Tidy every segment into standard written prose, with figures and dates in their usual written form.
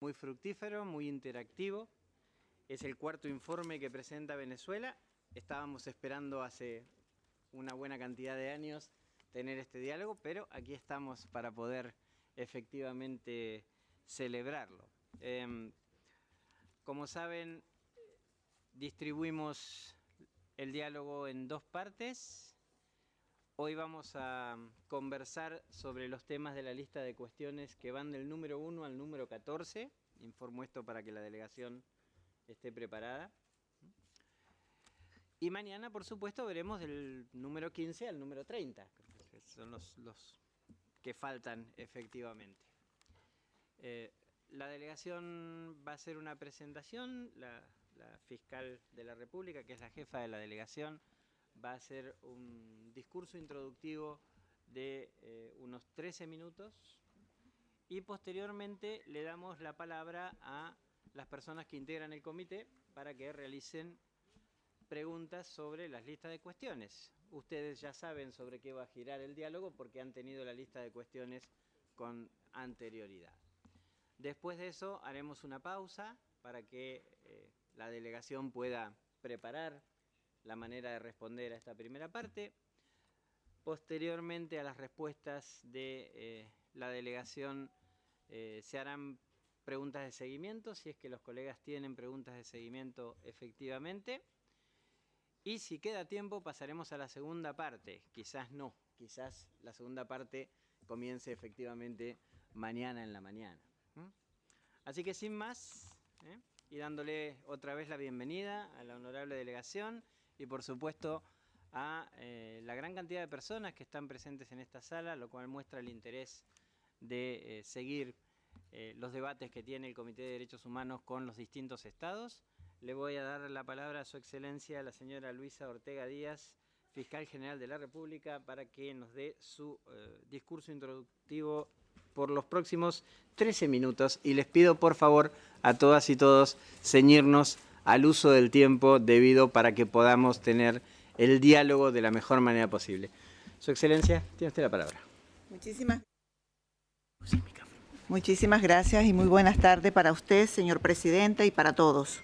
Muy fructífero, muy interactivo. Es el cuarto informe que presenta Venezuela. Estábamos esperando hace una buena cantidad de años tener este diálogo, pero aquí estamos para poder efectivamente celebrarlo. Como saben, distribuimos el diálogo en dos partes. Hoy vamos a conversar sobre los temas de la lista de cuestiones que van del número 1 al número 14. Informo esto para que la delegación esté preparada. Y mañana, por supuesto, veremos del número 15 al número 30, que son los que faltan efectivamente. La delegación va a hacer una presentación, la fiscal de la República, que es la jefa de la delegación, va a hacer un discurso introductivo de unos 13 minutos y posteriormente le damos la palabra a las personas que integran el comité para que realicen preguntas sobre las listas de cuestiones. Ustedes ya saben sobre qué va a girar el diálogo porque han tenido la lista de cuestiones con anterioridad. Después de eso haremos una pausa para que la delegación pueda preparar la manera de responder a esta primera parte. Posteriormente a las respuestas de la delegación se harán preguntas de seguimiento, si es que los colegas tienen preguntas de seguimiento efectivamente. Y si queda tiempo pasaremos a la segunda parte. Quizás no, quizás la segunda parte comience efectivamente mañana en la mañana. Así que sin más, y dándole otra vez la bienvenida a la honorable delegación y por supuesto a la gran cantidad de personas que están presentes en esta sala, lo cual muestra el interés de seguir los debates que tiene el Comité de Derechos Humanos con los distintos estados. Le voy a dar la palabra a su excelencia, la señora Luisa Ortega Díaz, fiscal general de la República, para que nos dé su discurso introductivo por los próximos 13 minutos. Y les pido, por favor, a todas y todos ceñirnos al uso del tiempo debido para que podamos tener el diálogo de la mejor manera posible. Su excelencia, tiene usted la palabra. Muchísimas gracias y muy buenas tardes para usted, señor presidente, y para todos.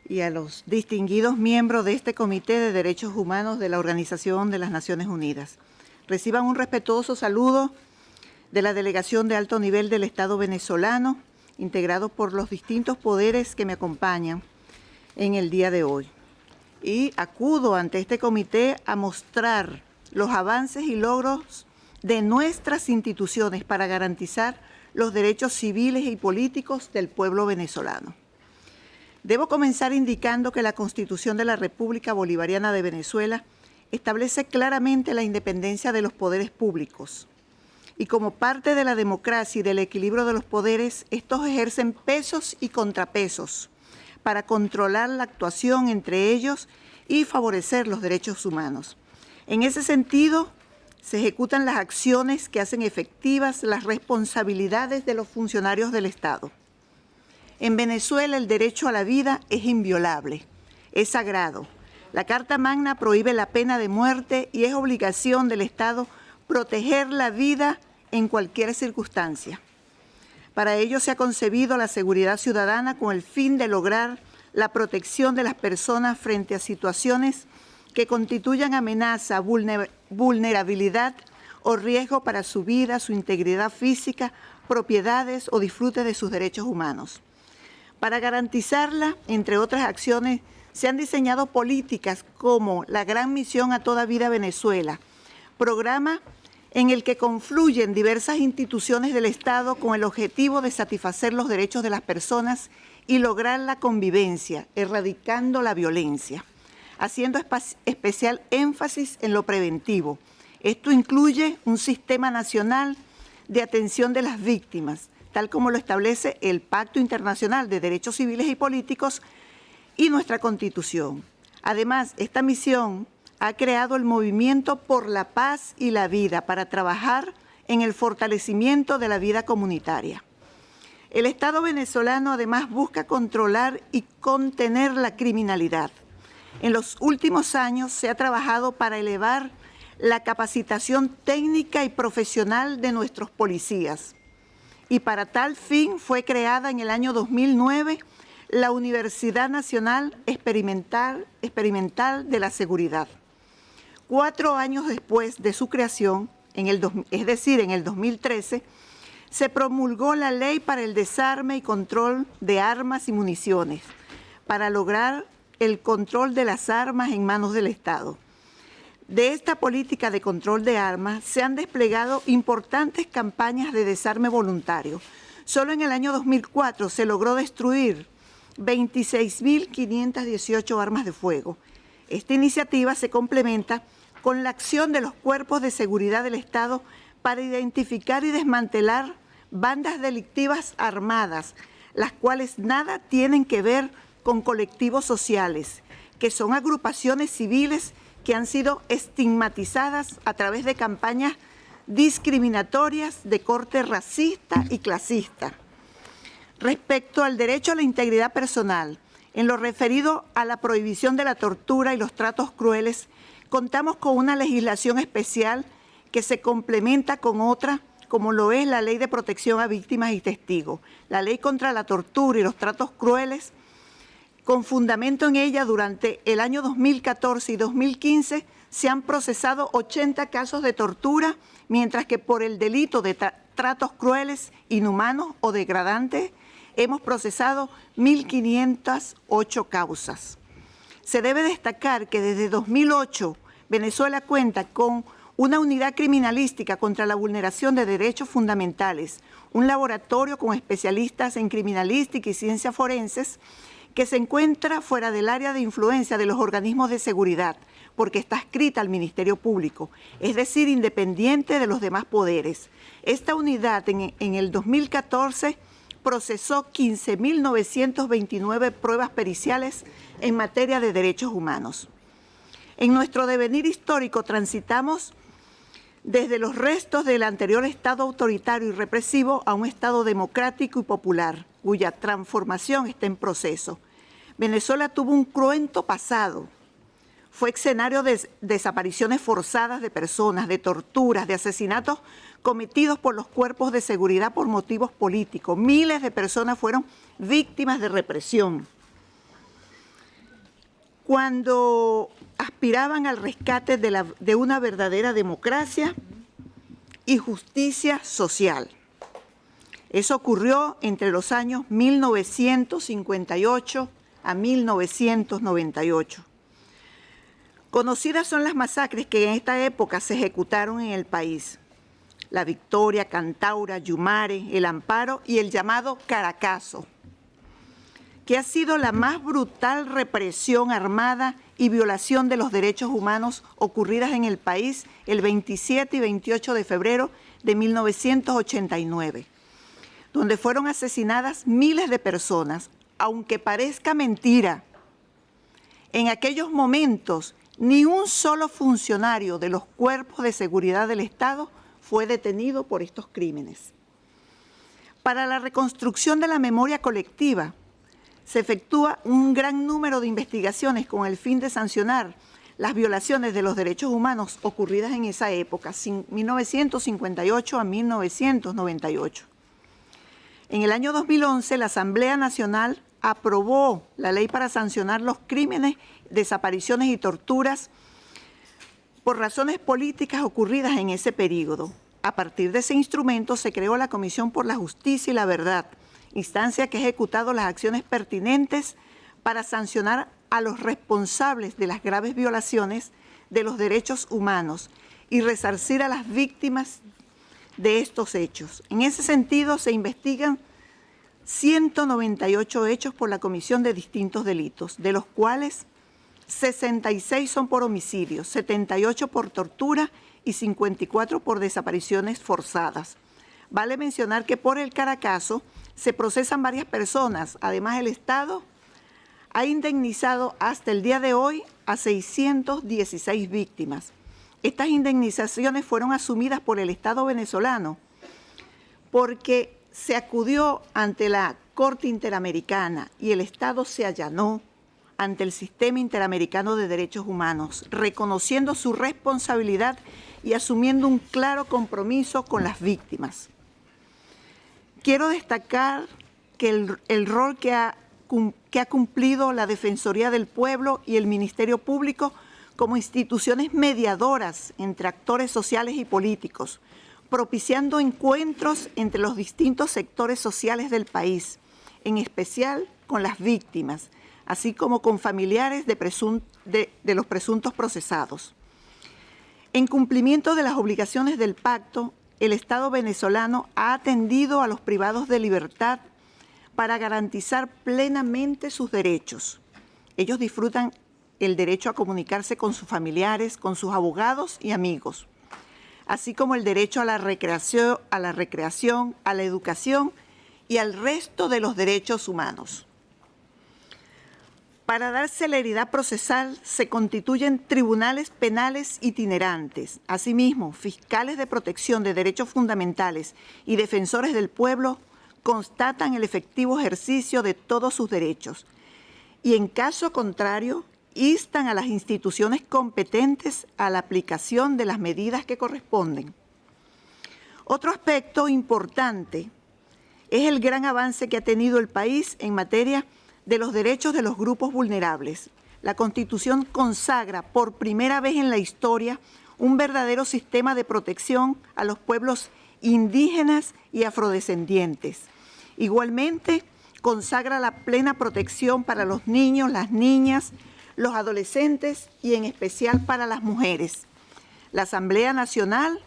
Y a los distinguidos miembros de este Comité de Derechos Humanos de la Organización de las Naciones Unidas. Reciban un respetuoso saludo de la delegación de alto nivel del Estado venezolano, integrado por los distintos poderes que me acompañan en el día de hoy. Y acudo ante este comité a mostrar los avances y logros de nuestras instituciones para garantizar los derechos civiles y políticos del pueblo venezolano. Debo comenzar indicando que la Constitución de la República Bolivariana de Venezuela establece claramente la independencia de los poderes públicos. Y como parte de la democracia y del equilibrio de los poderes, estos ejercen pesos y contrapesos para controlar la actuación entre ellos y favorecer los derechos humanos. En ese sentido, se ejecutan las acciones que hacen efectivas las responsabilidades de los funcionarios del Estado. En Venezuela el derecho a la vida es inviolable, es sagrado. La Carta Magna prohíbe la pena de muerte y es obligación del Estado proteger la vida en cualquier circunstancia. Para ello se ha concebido la seguridad ciudadana con el fin de lograr la protección de las personas frente a situaciones que constituyan amenaza, vulnerabilidad o riesgo para su vida, su integridad física, propiedades o disfrute de sus derechos humanos. Para garantizarla, entre otras acciones, se han diseñado políticas como la Gran Misión a Toda Vida Venezuela, programa en el que confluyen diversas instituciones del Estado con el objetivo de satisfacer los derechos de las personas y lograr la convivencia, erradicando la violencia, haciendo especial énfasis en lo preventivo. Esto incluye un sistema nacional de atención de las víctimas, tal como lo establece el Pacto Internacional de Derechos Civiles y Políticos y nuestra Constitución. Además, esta misión ha creado el Movimiento por la Paz y la Vida para trabajar en el fortalecimiento de la vida comunitaria. El Estado venezolano además busca controlar y contener la criminalidad. En los últimos años se ha trabajado para elevar la capacitación técnica y profesional de nuestros policías. y para tal fin fue creada en el año 2009 la Universidad Nacional Experimental de la Seguridad. 4 años después de su creación, en el 2013, se promulgó la Ley para el Desarme y Control de Armas y Municiones, para lograr el control de las armas en manos del Estado. De esta política de control de armas se han desplegado importantes campañas de desarme voluntario. Solo en el año 2004 se logró destruir 26.518 armas de fuego. Esta iniciativa se complementa con la acción de los cuerpos de seguridad del Estado para identificar y desmantelar bandas delictivas armadas, las cuales nada tienen que ver con colectivos sociales, que son agrupaciones civiles que han sido estigmatizadas a través de campañas discriminatorias de corte racista y clasista. Respecto al derecho a la integridad personal, en lo referido a la prohibición de la tortura y los tratos crueles, contamos con una legislación especial que se complementa con otra, como lo es la Ley de Protección a Víctimas y Testigos, la Ley contra la Tortura y los Tratos Crueles. Con fundamento en ella, durante el año 2014 y 2015 se han procesado 80 casos de tortura, mientras que por el delito de tratos crueles, inhumanos o degradantes hemos procesado 1.508 causas. Se debe destacar que desde 2008 Venezuela cuenta con una unidad criminalística contra la vulneración de derechos fundamentales, un laboratorio con especialistas en criminalística y ciencias forenses, que se encuentra fuera del área de influencia de los organismos de seguridad, porque está adscrita al Ministerio Público, es decir, independiente de los demás poderes. Esta unidad en el 2014 procesó 15.929 pruebas periciales en materia de derechos humanos. En nuestro devenir histórico transitamos desde los restos del anterior Estado autoritario y represivo a un Estado democrático y popular, cuya transformación está en proceso. Venezuela tuvo un cruento pasado. Fue escenario de desapariciones forzadas de personas, de torturas, de asesinatos cometidos por los cuerpos de seguridad por motivos políticos. Miles de personas fueron víctimas de represión. Cuando aspiraban al rescate de una verdadera democracia y justicia social. Eso ocurrió entre los años 1958 a 1998. Conocidas son las masacres que en esta época se ejecutaron en el país. La Victoria, Cantaura, Yumare, El Amparo y el llamado Caracazo, que ha sido la más brutal represión armada y violación de los derechos humanos ocurridas en el país el 27 y 28 de febrero de 1989, donde fueron asesinadas miles de personas. Aunque parezca mentira, en aquellos momentos ni un solo funcionario de los cuerpos de seguridad del Estado fue detenido por estos crímenes. Para la reconstrucción de la memoria colectiva, se efectúa un gran número de investigaciones con el fin de sancionar las violaciones de los derechos humanos ocurridas en esa época, 1958 a 1998. En el año 2011, la Asamblea Nacional aprobó la ley para sancionar los crímenes, desapariciones y torturas por razones políticas ocurridas en ese período. A partir de ese instrumento se creó la Comisión por la Justicia y la Verdad, instancia que ha ejecutado las acciones pertinentes para sancionar a los responsables de las graves violaciones de los derechos humanos y resarcir a las víctimas de estos hechos. En ese sentido, se investigan 198 hechos por la comisión de distintos delitos, de los cuales 66 son por homicidio, 78 por tortura y 54 por desapariciones forzadas. Vale mencionar que por el Caracazo se procesan varias personas. Además, el Estado ha indemnizado hasta el día de hoy a 616 víctimas. Estas indemnizaciones fueron asumidas por el Estado venezolano porque se acudió ante la Corte Interamericana y el Estado se allanó ante el Sistema Interamericano de Derechos Humanos, reconociendo su responsabilidad y asumiendo un claro compromiso con las víctimas. quiero destacar que el rol que ha cumplido la Defensoría del Pueblo y el Ministerio Público como instituciones mediadoras entre actores sociales y políticos, propiciando encuentros entre los distintos sectores sociales del país, en especial con las víctimas, así como con familiares de los presuntos procesados. En cumplimiento de las obligaciones del pacto, el Estado venezolano ha atendido a los privados de libertad para garantizar plenamente sus derechos. Ellos disfrutan el derecho a comunicarse con sus familiares, con sus abogados y amigos, así como el derecho a la recreación, a la educación y al resto de los derechos humanos. Para dar celeridad procesal, se constituyen tribunales penales itinerantes. Asimismo, fiscales de protección de derechos fundamentales y defensores del pueblo constatan el efectivo ejercicio de todos sus derechos y, en caso contrario, instan a las instituciones competentes a la aplicación de las medidas que corresponden. Otro aspecto importante es el gran avance que ha tenido el país en materia de los derechos de los grupos vulnerables. La Constitución consagra por primera vez en la historia un verdadero sistema de protección a los pueblos indígenas y afrodescendientes. Igualmente, consagra la plena protección para los niños, las niñas, los adolescentes y en especial para las mujeres. La Asamblea Nacional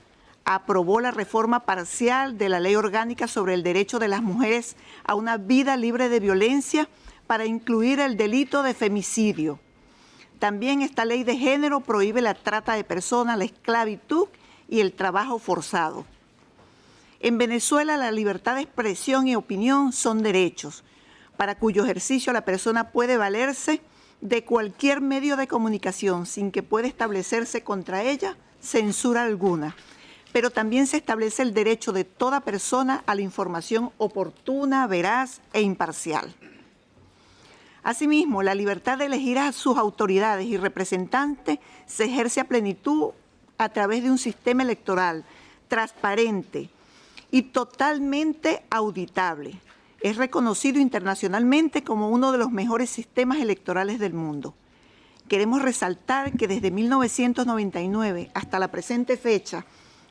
aprobó la reforma parcial de la Ley Orgánica sobre el derecho de las mujeres a una vida libre de violencia para incluir el delito de femicidio. También esta ley de género prohíbe la trata de personas, la esclavitud y el trabajo forzado. En Venezuela, la libertad de expresión y opinión son derechos, para cuyo ejercicio la persona puede valerse de cualquier medio de comunicación sin que pueda establecerse contra ella censura alguna. Pero también se establece el derecho de toda persona a la información oportuna, veraz e imparcial. Asimismo, la libertad de elegir a sus autoridades y representantes se ejerce a plenitud a través de un sistema electoral transparente y totalmente auditable. Es reconocido internacionalmente como uno de los mejores sistemas electorales del mundo. Queremos resaltar que desde 1999 hasta la presente fecha,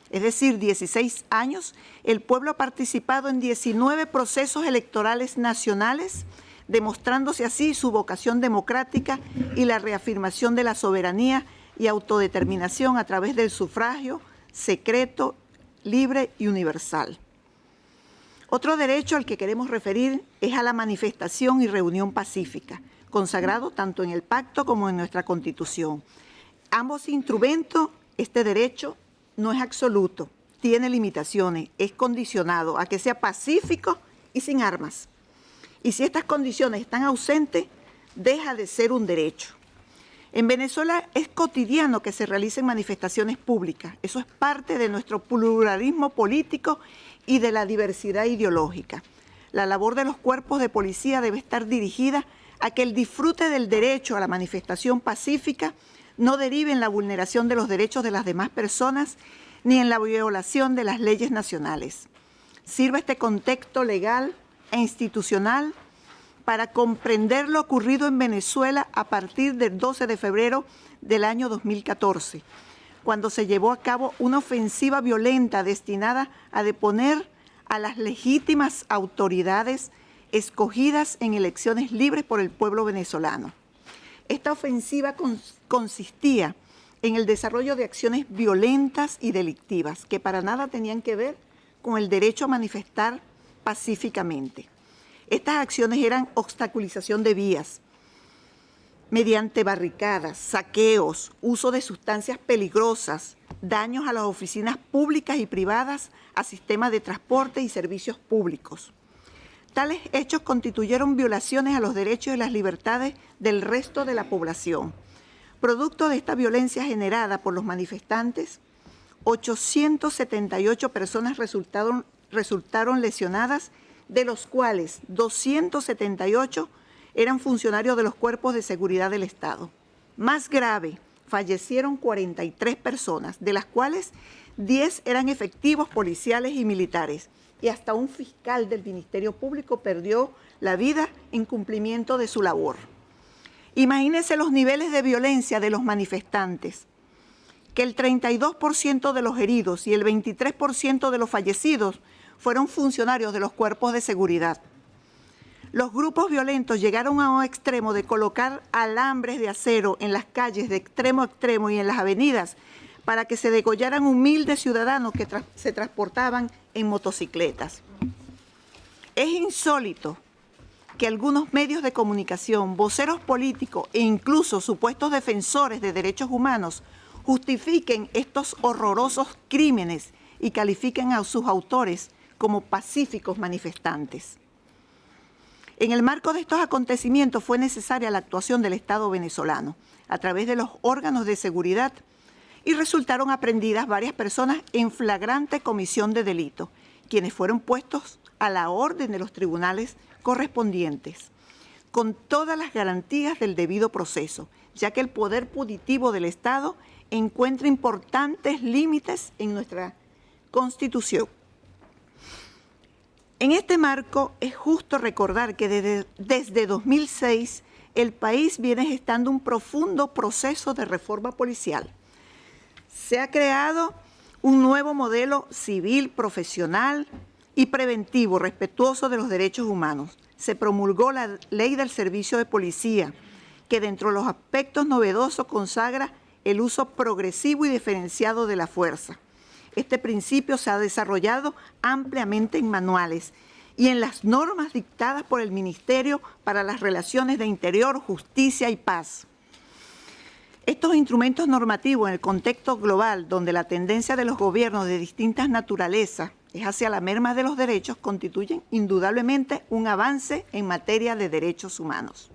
es decir, 16 años, el pueblo ha participado en 19 procesos electorales nacionales, demostrándose así su vocación democrática y la reafirmación de la soberanía y autodeterminación a través del sufragio secreto, libre y universal. Otro derecho al que queremos referir es a la manifestación y reunión pacífica, consagrado tanto en el pacto como en nuestra Constitución. Ambos instrumentos, este derecho no es absoluto, tiene limitaciones, es condicionado a que sea pacífico y sin armas. Y si estas condiciones están ausentes, deja de ser un derecho. En Venezuela es cotidiano que se realicen manifestaciones públicas. Eso es parte de nuestro pluralismo político y de la diversidad ideológica. La labor de los cuerpos de policía debe estar dirigida a que el disfrute del derecho a la manifestación pacífica no derive en la vulneración de los derechos de las demás personas ni en la violación de las leyes nacionales. Sirva este contexto legal e institucional para comprender lo ocurrido en Venezuela a partir del 12 de febrero del año 2014, cuando se llevó a cabo una ofensiva violenta destinada a deponer a las legítimas autoridades escogidas en elecciones libres por el pueblo venezolano. Esta ofensiva consistía en el desarrollo de acciones violentas y delictivas que para nada tenían que ver con el derecho a manifestar pacíficamente. Estas acciones eran obstaculización de vías, mediante barricadas, saqueos, uso de sustancias peligrosas, daños a las oficinas públicas y privadas, a sistemas de transporte y servicios públicos. Tales hechos constituyeron violaciones a los derechos y las libertades del resto de la población. Producto de esta violencia generada por los manifestantes, 878 personas resultaron lesionadas, de los cuales 278 eran funcionarios de los cuerpos de seguridad del Estado. Más grave, fallecieron 43 personas, de las cuales 10 eran efectivos policiales y militares, y hasta un fiscal del Ministerio Público perdió la vida en cumplimiento de su labor. Imagínense los niveles de violencia de los manifestantes, que el 32% de los heridos y el 23% de los fallecidos fueron funcionarios de los cuerpos de seguridad. Los grupos violentos llegaron a un extremo de colocar alambres de acero en las calles de extremo a extremo y en las avenidas para que se degollaran humildes ciudadanos que se transportaban en motocicletas. Es insólito que algunos medios de comunicación, voceros políticos e incluso supuestos defensores de derechos humanos justifiquen estos horrorosos crímenes y califiquen a sus autores como pacíficos manifestantes. En el marco de estos acontecimientos fue necesaria la actuación del Estado venezolano a través de los órganos de seguridad y resultaron aprehendidas varias personas en flagrante comisión de delito, quienes fueron puestos a la orden de los tribunales correspondientes, con todas las garantías del debido proceso, ya que el poder punitivo del Estado encuentra importantes límites en nuestra Constitución. En este marco es justo recordar que desde 2006 el país viene gestando un profundo proceso de reforma policial. Se ha creado un nuevo modelo civil, profesional y preventivo, respetuoso de los derechos humanos. Se promulgó la Ley del Servicio de Policía, que dentro de los aspectos novedosos consagra el uso progresivo y diferenciado de la fuerza. Este principio se ha desarrollado ampliamente en manuales y en las normas dictadas por el Ministerio para las Relaciones de Interior, Justicia y Paz. Estos instrumentos normativos en el contexto global, donde la tendencia de los gobiernos de distintas naturalezas es hacia la merma de los derechos, constituyen indudablemente un avance en materia de derechos humanos.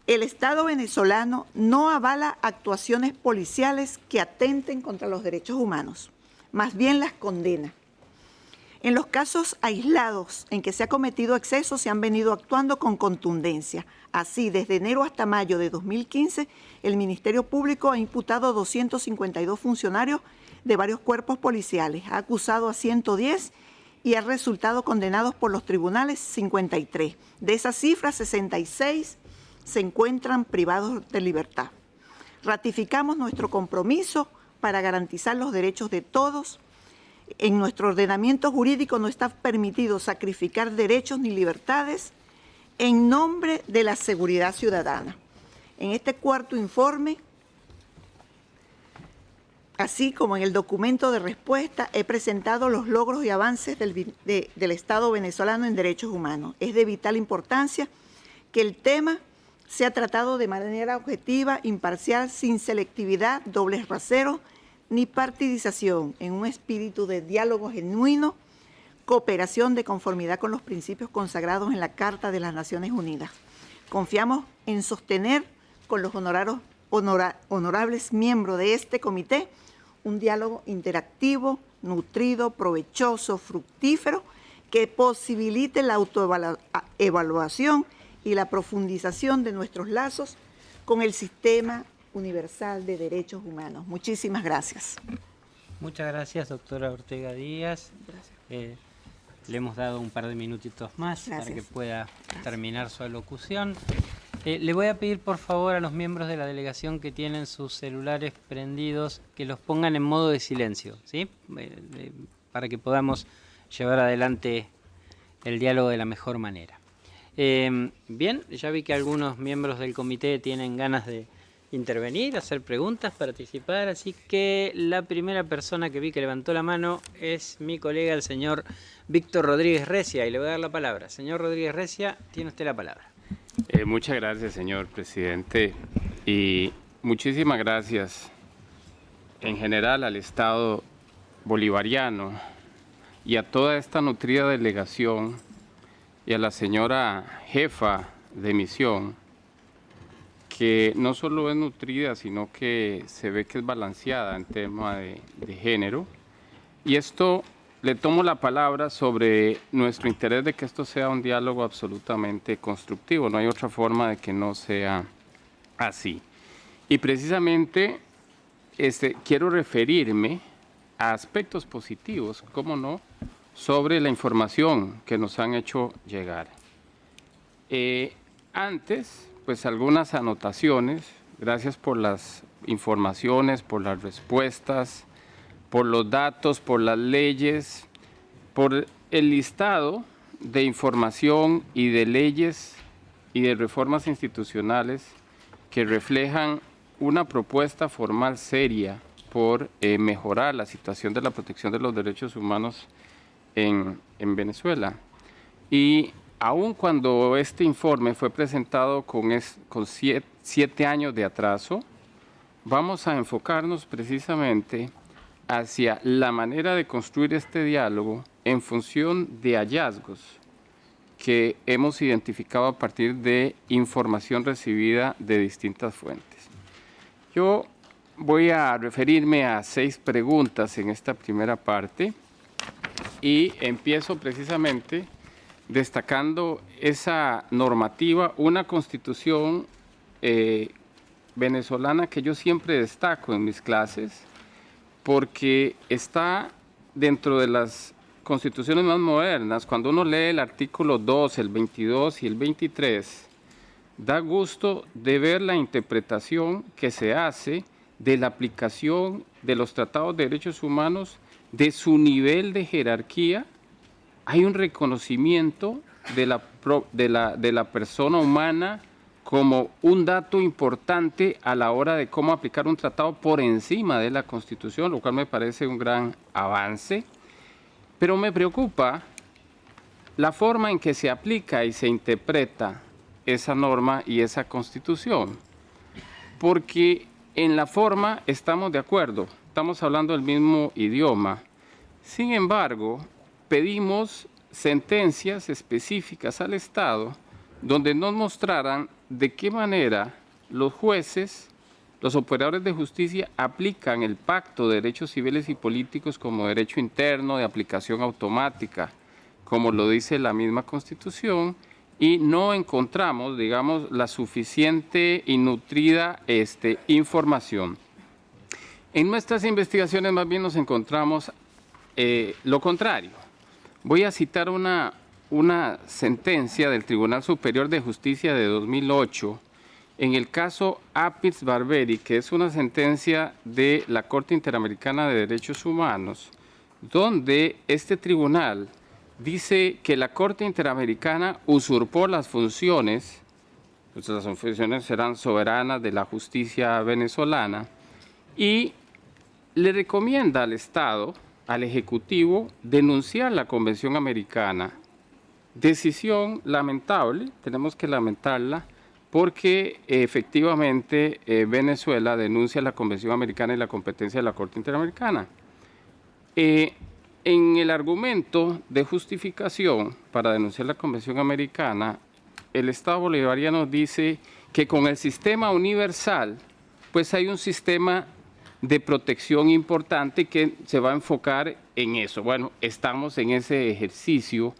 El Estado venezolano no avala actuaciones policiales que atenten contra los derechos humanos, más bien las condena. En los casos aislados en que se ha cometido excesos se han venido actuando con contundencia. Así, desde enero hasta mayo de 2015, el Ministerio Público ha imputado a 252 funcionarios de varios cuerpos policiales, ha acusado a 110 y ha resultado condenados por los tribunales 53. De esas cifras, 66 se encuentran privados de libertad. Ratificamos nuestro compromiso para garantizar los derechos de todos. En nuestro ordenamiento jurídico no está permitido sacrificar derechos ni libertades en nombre de la seguridad ciudadana. En este cuarto informe, así como en el documento de respuesta, he presentado los logros y avances del Estado venezolano en derechos humanos. Es de vital importancia que el tema sea tratado de manera objetiva, imparcial, sin selectividad, dobles raseros, ni partidización, en un espíritu de diálogo genuino, cooperación de conformidad con los principios consagrados en la Carta de las Naciones Unidas. Confiamos en sostener con los honorables miembros de este comité un diálogo interactivo, nutrido, provechoso, fructífero, que posibilite la autoevaluación y la profundización de nuestros lazos con el sistema universal de derechos humanos. Muchísimas gracias. Muchas gracias, doctora Ortega Díaz. Le hemos dado un par de minutitos más para que pueda terminar su alocución. Le voy a pedir, por favor, a los miembros de la delegación que tienen sus celulares prendidos que los pongan en modo de silencio, ¿sí? Para que podamos llevar adelante el diálogo de la mejor manera. Bien, ya vi que algunos miembros del comité tienen ganas de intervenir, hacer preguntas, participar, así que la primera persona que vi que levantó la mano es mi colega, el señor Víctor Rodríguez Recia, y le voy a dar la palabra. Señor Rodríguez Recia, tiene usted la palabra. Muchas gracias, señor presidente, y muchísimas gracias en general al Estado bolivariano y a toda esta nutrida delegación y a la señora jefa de misión, que no solo es nutrida, sino que se ve que es balanceada en tema de género. Y esto le tomo la palabra sobre nuestro interés de que esto sea un diálogo absolutamente constructivo. No hay otra forma de que no sea así. Y precisamente quiero referirme a aspectos positivos, cómo no, sobre la información que nos han hecho llegar. Antes, pues algunas anotaciones. Gracias por las informaciones, por las respuestas, por los datos, por las leyes, por el listado de información y de leyes y de reformas institucionales que reflejan una propuesta formal seria por mejorar la situación de la protección de los derechos humanos en Venezuela. Y aun cuando este informe fue presentado con 7 años de atraso, vamos a enfocarnos precisamente hacia la manera de construir este diálogo en función de hallazgos que hemos identificado a partir de información recibida de distintas fuentes. Yo voy a referirme a 6 preguntas en esta primera parte y empiezo precisamente destacando esa normativa, una constitución venezolana que yo siempre destaco en mis clases, porque está dentro de las constituciones más modernas. Cuando uno lee el artículo 2, el 22 y el 23, da gusto de ver la interpretación que se hace de la aplicación de los tratados de derechos humanos, de su nivel de jerarquía. Hay un reconocimiento de la persona humana como un dato importante a la hora de cómo aplicar un tratado por encima de la Constitución, lo cual me parece un gran avance. Pero me preocupa la forma en que se aplica y se interpreta esa norma y esa Constitución, porque en la forma estamos de acuerdo, estamos hablando el mismo idioma. Sin embargo, pedimos sentencias específicas al Estado donde nos mostraran de qué manera los jueces, los operadores de justicia aplican el Pacto de Derechos Civiles y Políticos como derecho interno de aplicación automática, como lo dice la misma Constitución, y no encontramos, digamos, la suficiente y nutrida información. En nuestras investigaciones más bien nos encontramos lo contrario. Voy a citar una sentencia del Tribunal Superior de Justicia de 2008 en el caso Apis Barberi, que es una sentencia de la Corte Interamericana de Derechos Humanos, donde este tribunal dice que la Corte Interamericana usurpó las funciones, pues las funciones serán soberanas de la justicia venezolana, y le recomienda al Estado, al Ejecutivo, denunciar la Convención Americana. Decisión lamentable, tenemos que lamentarla, porque efectivamente Venezuela denuncia la Convención Americana y la competencia de la Corte Interamericana. En el argumento de justificación para denunciar la Convención Americana, el Estado bolivariano dice que con el sistema universal, pues hay un sistema de protección importante que se va a enfocar en eso. Bueno, estamos en ese ejercicio,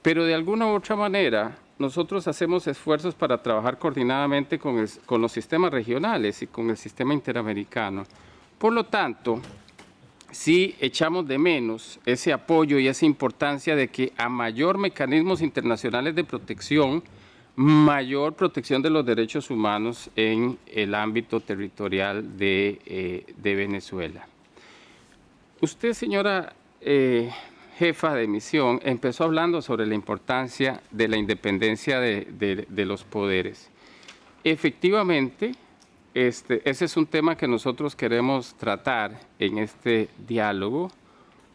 pero de alguna u otra manera nosotros hacemos esfuerzos para trabajar coordinadamente con los sistemas regionales y con el sistema interamericano. Por lo tanto, sí echamos de menos ese apoyo y esa importancia de que a mayor mecanismos internacionales de protección, mayor protección de los derechos humanos en el ámbito territorial de Venezuela. Usted, señora jefa de misión, empezó hablando sobre la importancia de la independencia de los poderes. Efectivamente, ese es un tema que nosotros queremos tratar en este diálogo,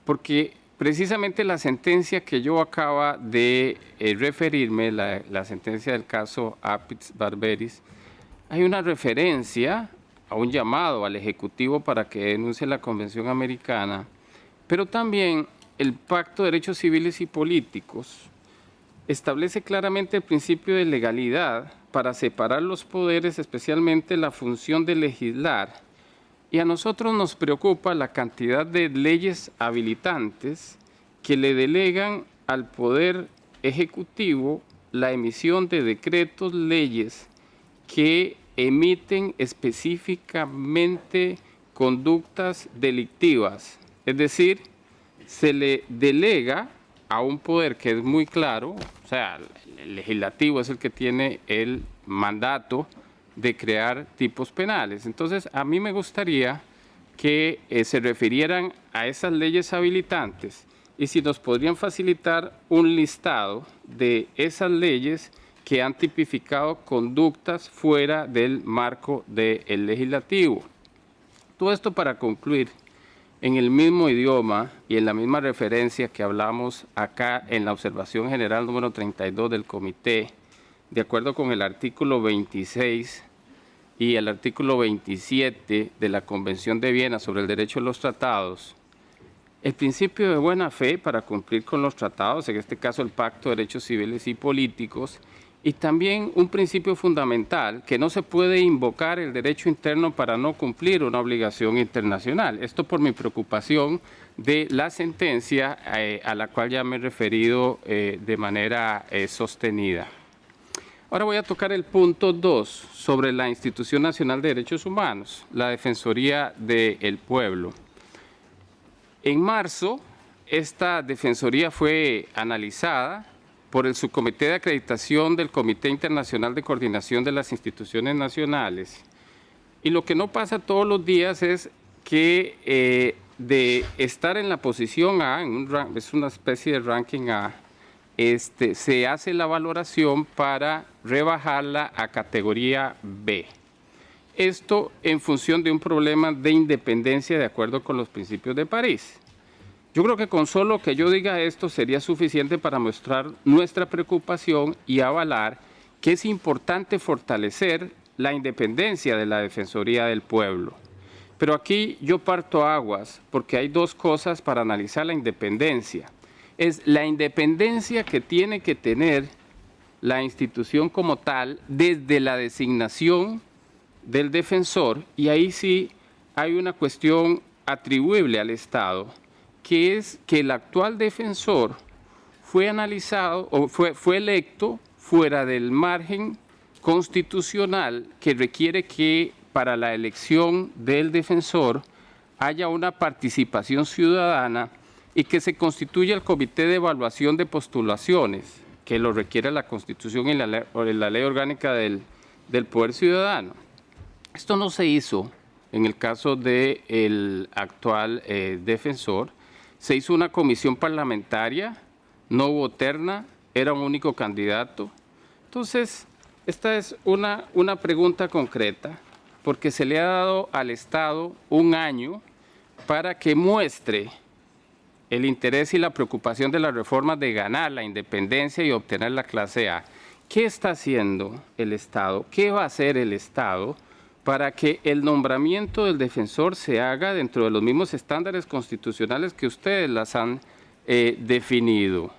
porque precisamente la sentencia que yo acaba de referirme, la sentencia del caso Apis Barberis, hay una referencia a un llamado al Ejecutivo para que denuncie la Convención Americana, pero también el Pacto de Derechos Civiles y Políticos establece claramente el principio de legalidad para separar los poderes, especialmente la función de legislar. Y a nosotros nos preocupa la cantidad de leyes habilitantes que le delegan al Poder Ejecutivo la emisión de decretos, leyes que emiten específicamente conductas delictivas. Es decir, se le delega a un poder que es muy claro, o sea, el legislativo es el que tiene el mandato de crear tipos penales. Entonces, a mí me gustaría que se refirieran a esas leyes habilitantes y si nos podrían facilitar un listado de esas leyes que han tipificado conductas fuera del marco del legislativo. Todo esto para concluir en el mismo idioma y en la misma referencia que hablamos acá en la observación general número 32 del comité, de acuerdo con el artículo 26 y el artículo 27 de la Convención de Viena sobre el derecho de los tratados, el principio de buena fe para cumplir con los tratados, en este caso el Pacto de Derechos Civiles y Políticos, y también un principio fundamental, que no se puede invocar el derecho interno para no cumplir una obligación internacional. Esto por mi preocupación de la sentencia a la cual ya me he referido de manera sostenida. Ahora voy a tocar el punto 2 sobre la Institución Nacional de Derechos Humanos, la Defensoría del Pueblo. En marzo, esta Defensoría fue analizada por el Subcomité de Acreditación del Comité Internacional de Coordinación de las Instituciones Nacionales. Y lo que no pasa todos los días es que de estar en la posición A, es una especie de ranking A, se hace la valoración para rebajarla a categoría B. Esto en función de un problema de independencia de acuerdo con los principios de París. Yo creo que con solo que yo diga esto sería suficiente para mostrar nuestra preocupación y avalar que es importante fortalecer la independencia de la Defensoría del Pueblo. Pero aquí yo parto aguas porque hay dos cosas para analizar la independencia. Es la independencia que tiene que tener la institución como tal desde la designación del defensor, y ahí sí hay una cuestión atribuible al Estado, que es que el actual defensor fue analizado o fue electo fuera del margen constitucional que requiere que para la elección del defensor haya una participación ciudadana y que se constituya el Comité de Evaluación de Postulaciones, que lo requiere la Constitución y la Ley Orgánica del Poder Ciudadano. Esto no se hizo en el caso del actual defensor. Se hizo una comisión parlamentaria, no hubo terna, era un único candidato. Entonces, esta es una pregunta concreta, porque se le ha dado al Estado un año para que muestre el interés y la preocupación de las reformas de ganar la independencia y obtener la clase A. ¿Qué está haciendo el Estado? ¿Qué va a hacer el Estado para que el nombramiento del defensor se haga dentro de los mismos estándares constitucionales que ustedes las han definido?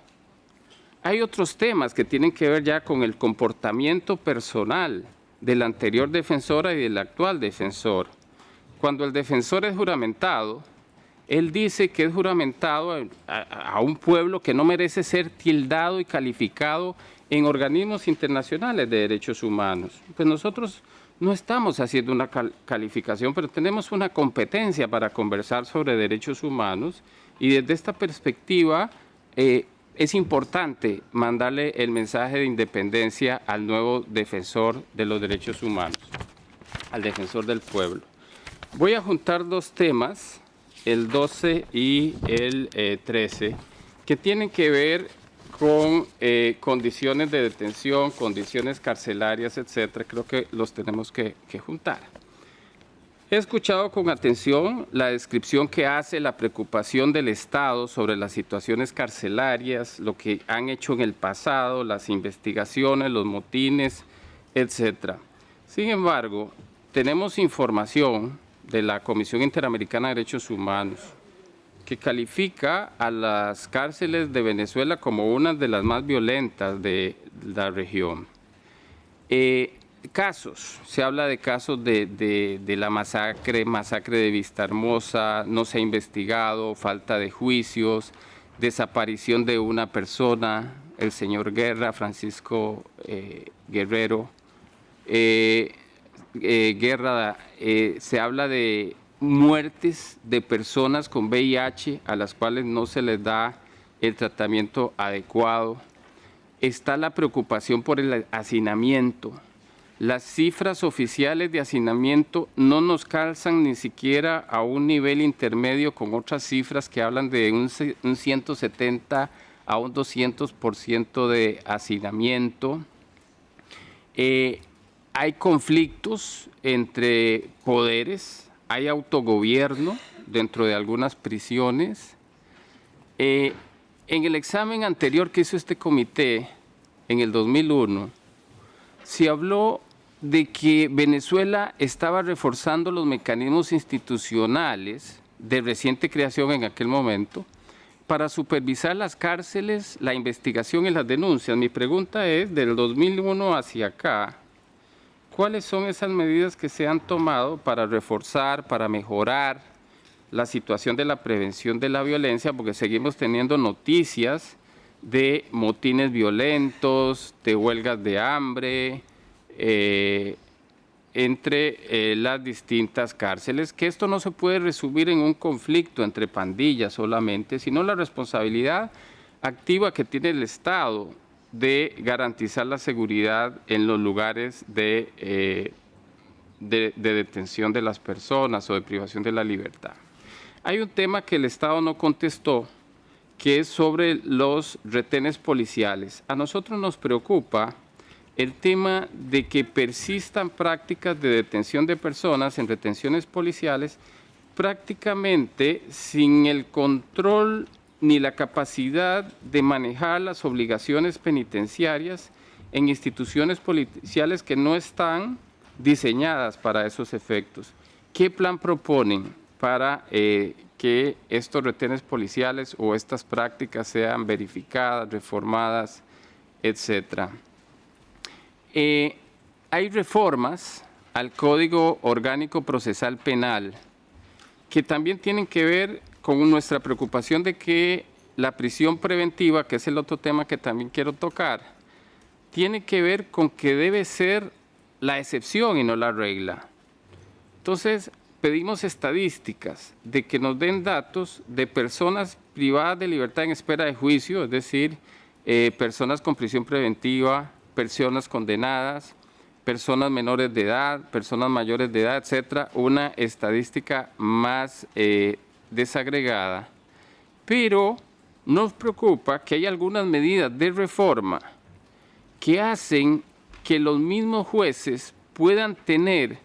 Hay otros temas que tienen que ver ya con el comportamiento personal de la anterior defensora y del actual defensor. Cuando el defensor es juramentado, él dice que es juramentado a un pueblo que no merece ser tildado y calificado en organismos internacionales de derechos humanos. Pues nosotros no estamos haciendo una calificación, pero tenemos una competencia para conversar sobre derechos humanos y desde esta perspectiva es importante mandarle el mensaje de independencia al nuevo defensor de los derechos humanos, al defensor del pueblo. Voy a juntar dos temas, el 12 y el 13, que tienen que ver con condiciones de detención, condiciones carcelarias, etcétera. Creo que los tenemos que juntar. He escuchado con atención la descripción que hace la preocupación del Estado sobre las situaciones carcelarias, lo que han hecho en el pasado, las investigaciones, los motines, etcétera. Sin embargo, tenemos información de la Comisión Interamericana de Derechos Humanos que califica a las cárceles de Venezuela como una de las más violentas de la región. Casos, se habla de casos de la masacre de Vista Hermosa, no se ha investigado, falta de juicios, desaparición de una persona, el señor Guerra, Francisco Guerrero. Guerra, se habla de muertes de personas con VIH a las cuales no se les da el tratamiento adecuado. Está la preocupación por el hacinamiento. Las cifras oficiales de hacinamiento no nos calzan ni siquiera a un nivel intermedio con otras cifras que hablan de un 170 a un 200% de hacinamiento. Hay conflictos entre poderes, hay autogobierno dentro de algunas prisiones. En el examen anterior que hizo este comité, en el 2001, se habló de que Venezuela estaba reforzando los mecanismos institucionales de reciente creación en aquel momento para supervisar las cárceles, la investigación y las denuncias. Mi pregunta es, del 2001 hacia acá, ¿cuáles son esas medidas que se han tomado para reforzar, para mejorar la situación de la prevención de la violencia? Porque seguimos teniendo noticias de motines violentos, de huelgas de hambre, entre las distintas cárceles, que esto no se puede resumir en un conflicto entre pandillas solamente, sino la responsabilidad activa que tiene el Estado de garantizar la seguridad en los lugares de detención de las personas o de privación de la libertad. Hay un tema que el Estado no contestó, que es sobre los retenes policiales. A nosotros nos preocupa el tema de que persistan prácticas de detención de personas en retenciones policiales prácticamente sin el control ni la capacidad de manejar las obligaciones penitenciarias en instituciones policiales que no están diseñadas para esos efectos. ¿Qué plan proponen para que estos retenes policiales o estas prácticas sean verificadas, reformadas, etcétera? Hay reformas al Código Orgánico Procesal Penal que también tienen que ver con nuestra preocupación de que la prisión preventiva, que es el otro tema que también quiero tocar, tiene que ver con que debe ser la excepción y no la regla. Entonces, pedimos estadísticas de que nos den datos de personas privadas de libertad en espera de juicio, es decir, personas con prisión preventiva, personas condenadas, personas menores de edad, personas mayores de edad, etcétera, una estadística más desagregada. Pero nos preocupa que hay algunas medidas de reforma que hacen que los mismos jueces puedan tener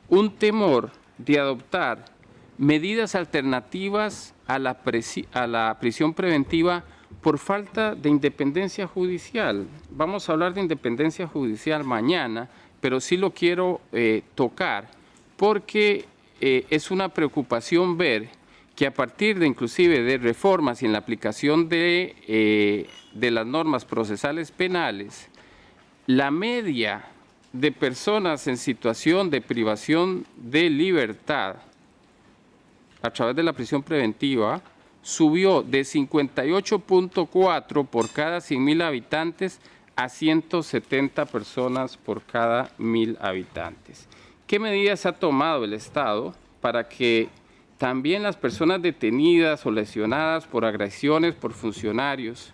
un temor de adoptar medidas alternativas a la prisión preventiva por falta de independencia judicial. Vamos a hablar de independencia judicial mañana, pero sí lo quiero tocar porque es una preocupación ver que a partir de inclusive de reformas y en la aplicación de las normas procesales penales, la media de personas en situación de privación de libertad a través de la prisión preventiva subió de 58.4 por cada 100.000 habitantes a 170 personas por cada 1.000 habitantes. ¿Qué medidas ha tomado el Estado para que también las personas detenidas o lesionadas por agresiones por funcionarios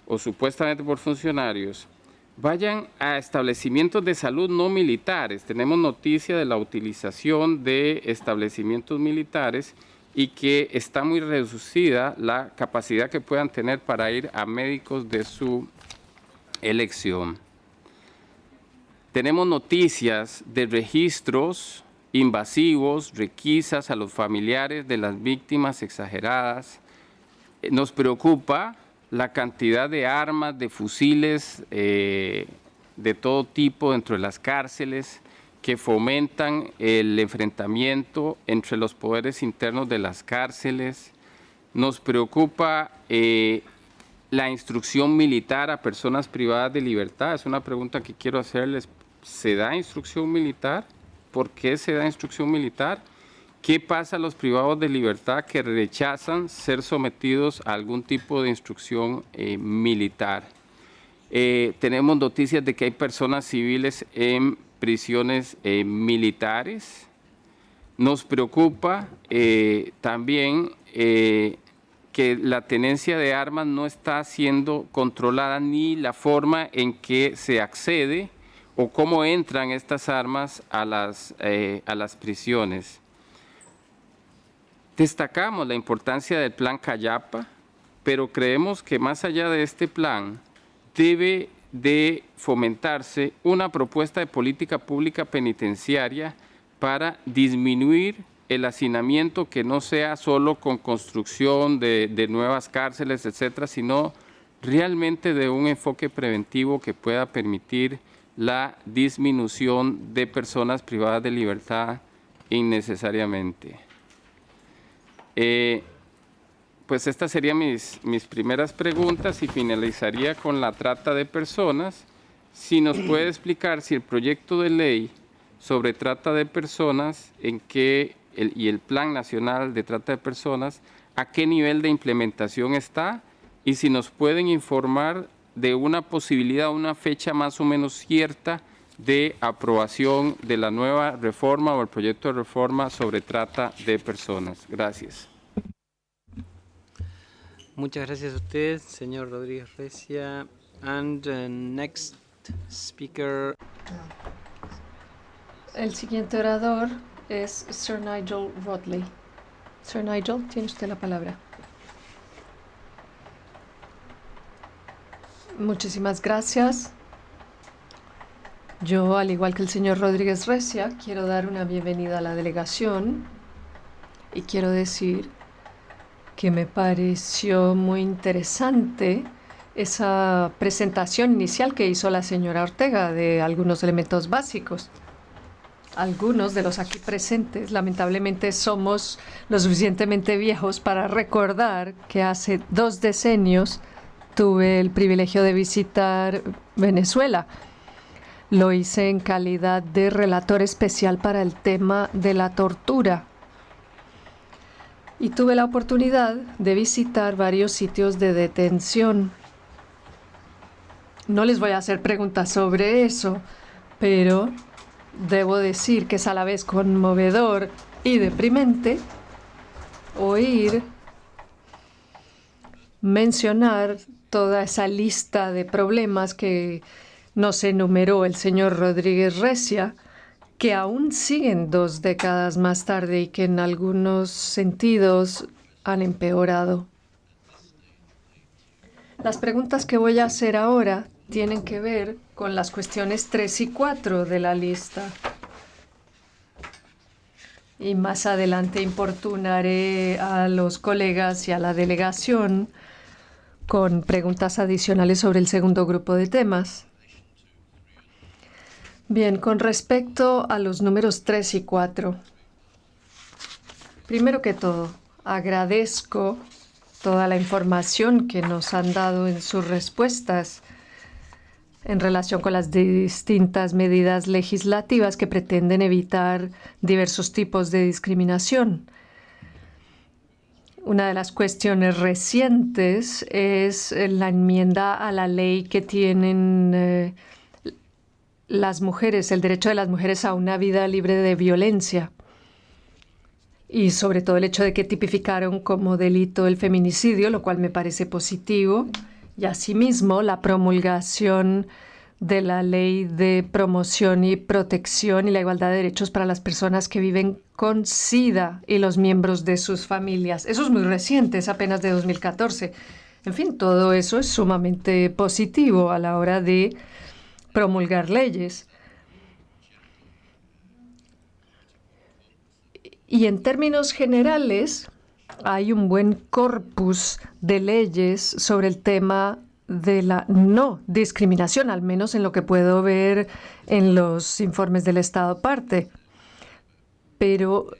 o supuestamente por funcionarios vayan a establecimientos de salud no militares? Tenemos noticia de la utilización de establecimientos militares y que está muy reducida la capacidad que puedan tener para ir a médicos de su elección. Tenemos noticias de registros invasivos, requisas a los familiares de las víctimas exageradas. Nos preocupa la cantidad de armas, de fusiles de todo tipo dentro de las cárceles que fomentan el enfrentamiento entre los poderes internos de las cárceles. Nos preocupa la instrucción militar a personas privadas de libertad. Es una pregunta que quiero hacerles. ¿Se da instrucción militar? ¿Por qué se da instrucción militar? ¿Qué pasa a los privados de libertad que rechazan ser sometidos a algún tipo de instrucción militar? Tenemos noticias de que hay personas civiles en prisiones militares. Nos preocupa también que la tenencia de armas no está siendo controlada ni la forma en que se accede o cómo entran estas armas a las prisiones. Destacamos la importancia del plan Cayapa, pero creemos que más allá de este plan debe de fomentarse una propuesta de política pública penitenciaria para disminuir el hacinamiento, que no sea solo con construcción de nuevas cárceles, etcétera, sino realmente de un enfoque preventivo que pueda permitir la disminución de personas privadas de libertad innecesariamente. Pues estas serían mis primeras preguntas y finalizaría con la trata de personas. Si nos puede explicar si el proyecto de ley sobre trata de personas y el Plan Nacional de Trata de Personas, a qué nivel de implementación está, y si nos pueden informar de una posibilidad, una fecha más o menos cierta de aprobación de la nueva reforma o el proyecto de reforma sobre trata de personas. Gracias. Muchas gracias a usted, señor Rodríguez Recia. And next speaker. El siguiente orador es Sir Nigel Rodley. Sir Nigel, tiene usted la palabra. Muchísimas gracias. Yo, al igual que el señor Rodríguez Recia, quiero dar una bienvenida a la delegación y quiero decir que me pareció muy interesante esa presentación inicial que hizo la señora Ortega de algunos elementos básicos. Algunos de los aquí presentes, lamentablemente, somos lo suficientemente viejos para recordar que hace 2 decenios tuve el privilegio de visitar Venezuela. Lo hice en calidad de relator especial para el tema de la tortura. Y tuve la oportunidad de visitar varios sitios de detención. No les voy a hacer preguntas sobre eso, pero debo decir que es a la vez conmovedor y deprimente oír mencionar toda esa lista de problemas que nos enumeró el señor Rodríguez Recia, que aún siguen 2 décadas más tarde y que en algunos sentidos han empeorado. Las preguntas que voy a hacer ahora tienen que ver con las cuestiones 3 y 4 de la lista. Y más adelante importunaré a los colegas y a la delegación con preguntas adicionales sobre el segundo grupo de temas. Bien, con respecto a los números 3 y 4. Primero que todo, agradezco toda la información que nos han dado en sus respuestas en relación con las distintas medidas legislativas que pretenden evitar diversos tipos de discriminación. Una de las cuestiones recientes es la enmienda a la ley que tienen las mujeres, el derecho de las mujeres a una vida libre de violencia. Y sobre todo el hecho de que tipificaron como delito el feminicidio, lo cual me parece positivo. Y asimismo la promulgación de la ley de promoción y protección y la igualdad de derechos para las personas que viven con SIDA y los miembros de sus familias. Eso es muy reciente, es apenas de 2014. En fin, todo eso es sumamente positivo a la hora de promulgar leyes. Y en términos generales, hay un buen corpus de leyes sobre el tema de la no discriminación, al menos en lo que puedo ver en los informes del Estado parte. Pero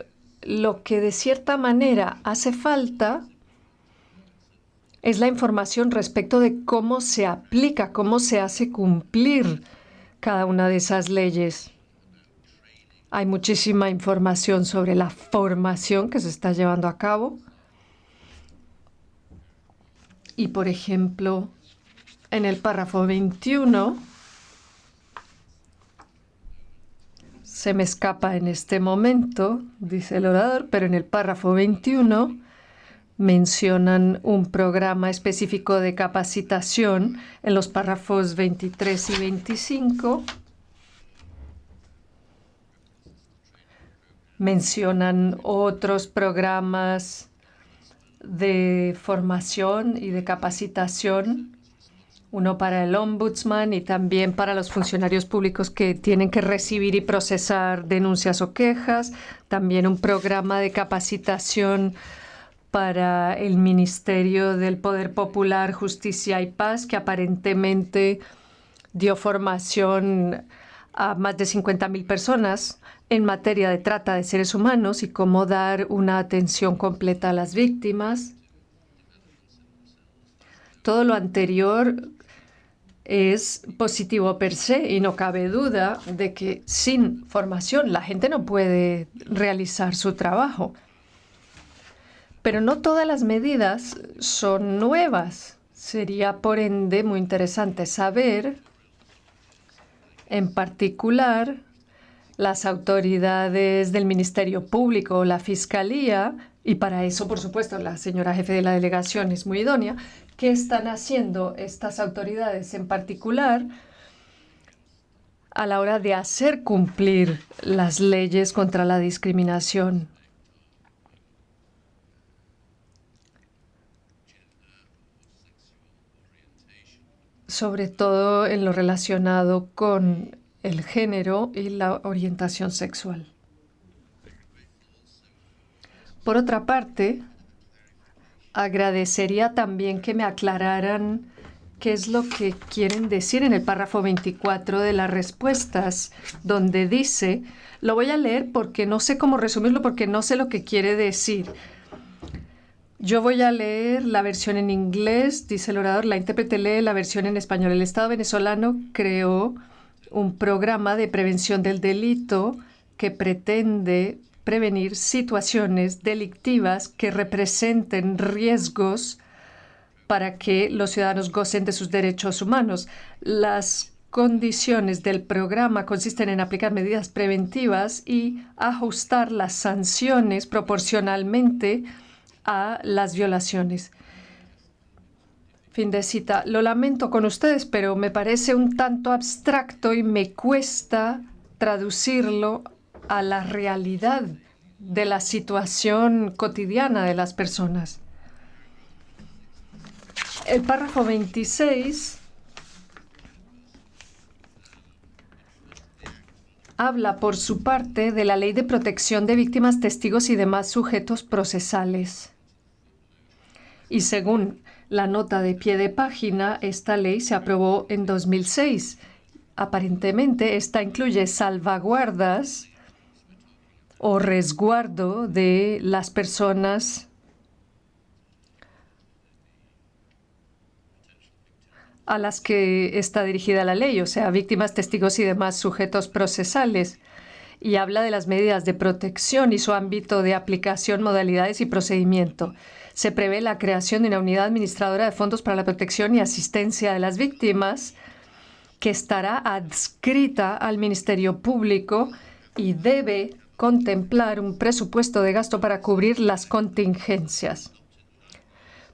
lo que de cierta manera hace falta es la información respecto de cómo se aplica, cómo se hace cumplir cada una de esas leyes. Hay muchísima información sobre la formación que se está llevando a cabo. Y, por ejemplo, en el párrafo 21, se me escapa en este momento, dice el orador, pero en el párrafo 21 mencionan un programa específico de capacitación en los párrafos 23 y 25. Mencionan otros programas de formación y de capacitación, uno para el ombudsman y también para los funcionarios públicos que tienen que recibir y procesar denuncias o quejas, también un programa de capacitación para el Ministerio del Poder Popular, Justicia y Paz, que aparentemente dio formación a más de 50.000 personas en materia de trata de seres humanos y cómo dar una atención completa a las víctimas. Todo lo anterior es positivo per se y no cabe duda de que sin formación la gente no puede realizar su trabajo. Pero no todas las medidas son nuevas. Sería, por ende, muy interesante saber, en particular, las autoridades del Ministerio Público o la Fiscalía, y para eso, por supuesto, la señora jefe de la delegación es muy idónea, ¿qué están haciendo estas autoridades en particular a la hora de hacer cumplir las leyes contra la discriminación? Sobre todo en lo relacionado con el género y la orientación sexual. Por otra parte, agradecería también que me aclararan qué es lo que quieren decir en el párrafo 24 de las respuestas, donde dice, lo voy a leer porque no sé cómo resumirlo, porque no sé lo que quiere decir. Yo voy a leer la versión en inglés, dice el orador, la intérprete lee la versión en español. El Estado venezolano creó un programa de prevención del delito que pretende prevenir situaciones delictivas que representen riesgos para que los ciudadanos gocen de sus derechos humanos. Las condiciones del programa consisten en aplicar medidas preventivas y ajustar las sanciones proporcionalmente a las violaciones. Fin de cita. Lo lamento con ustedes, pero me parece un tanto abstracto y me cuesta traducirlo a la realidad de la situación cotidiana de las personas. El párrafo 26 habla, por su parte, de la Ley de Protección de Víctimas, Testigos y demás sujetos procesales. Y según la nota de pie de página, esta ley se aprobó en 2006. Aparentemente, esta incluye salvaguardas o resguardo de las personas a las que está dirigida la ley, o sea, víctimas, testigos y demás sujetos procesales. Y habla de las medidas de protección y su ámbito de aplicación, modalidades y procedimiento. Se prevé la creación de una unidad administradora de fondos para la protección y asistencia de las víctimas que estará adscrita al Ministerio Público y debe contemplar un presupuesto de gasto para cubrir las contingencias.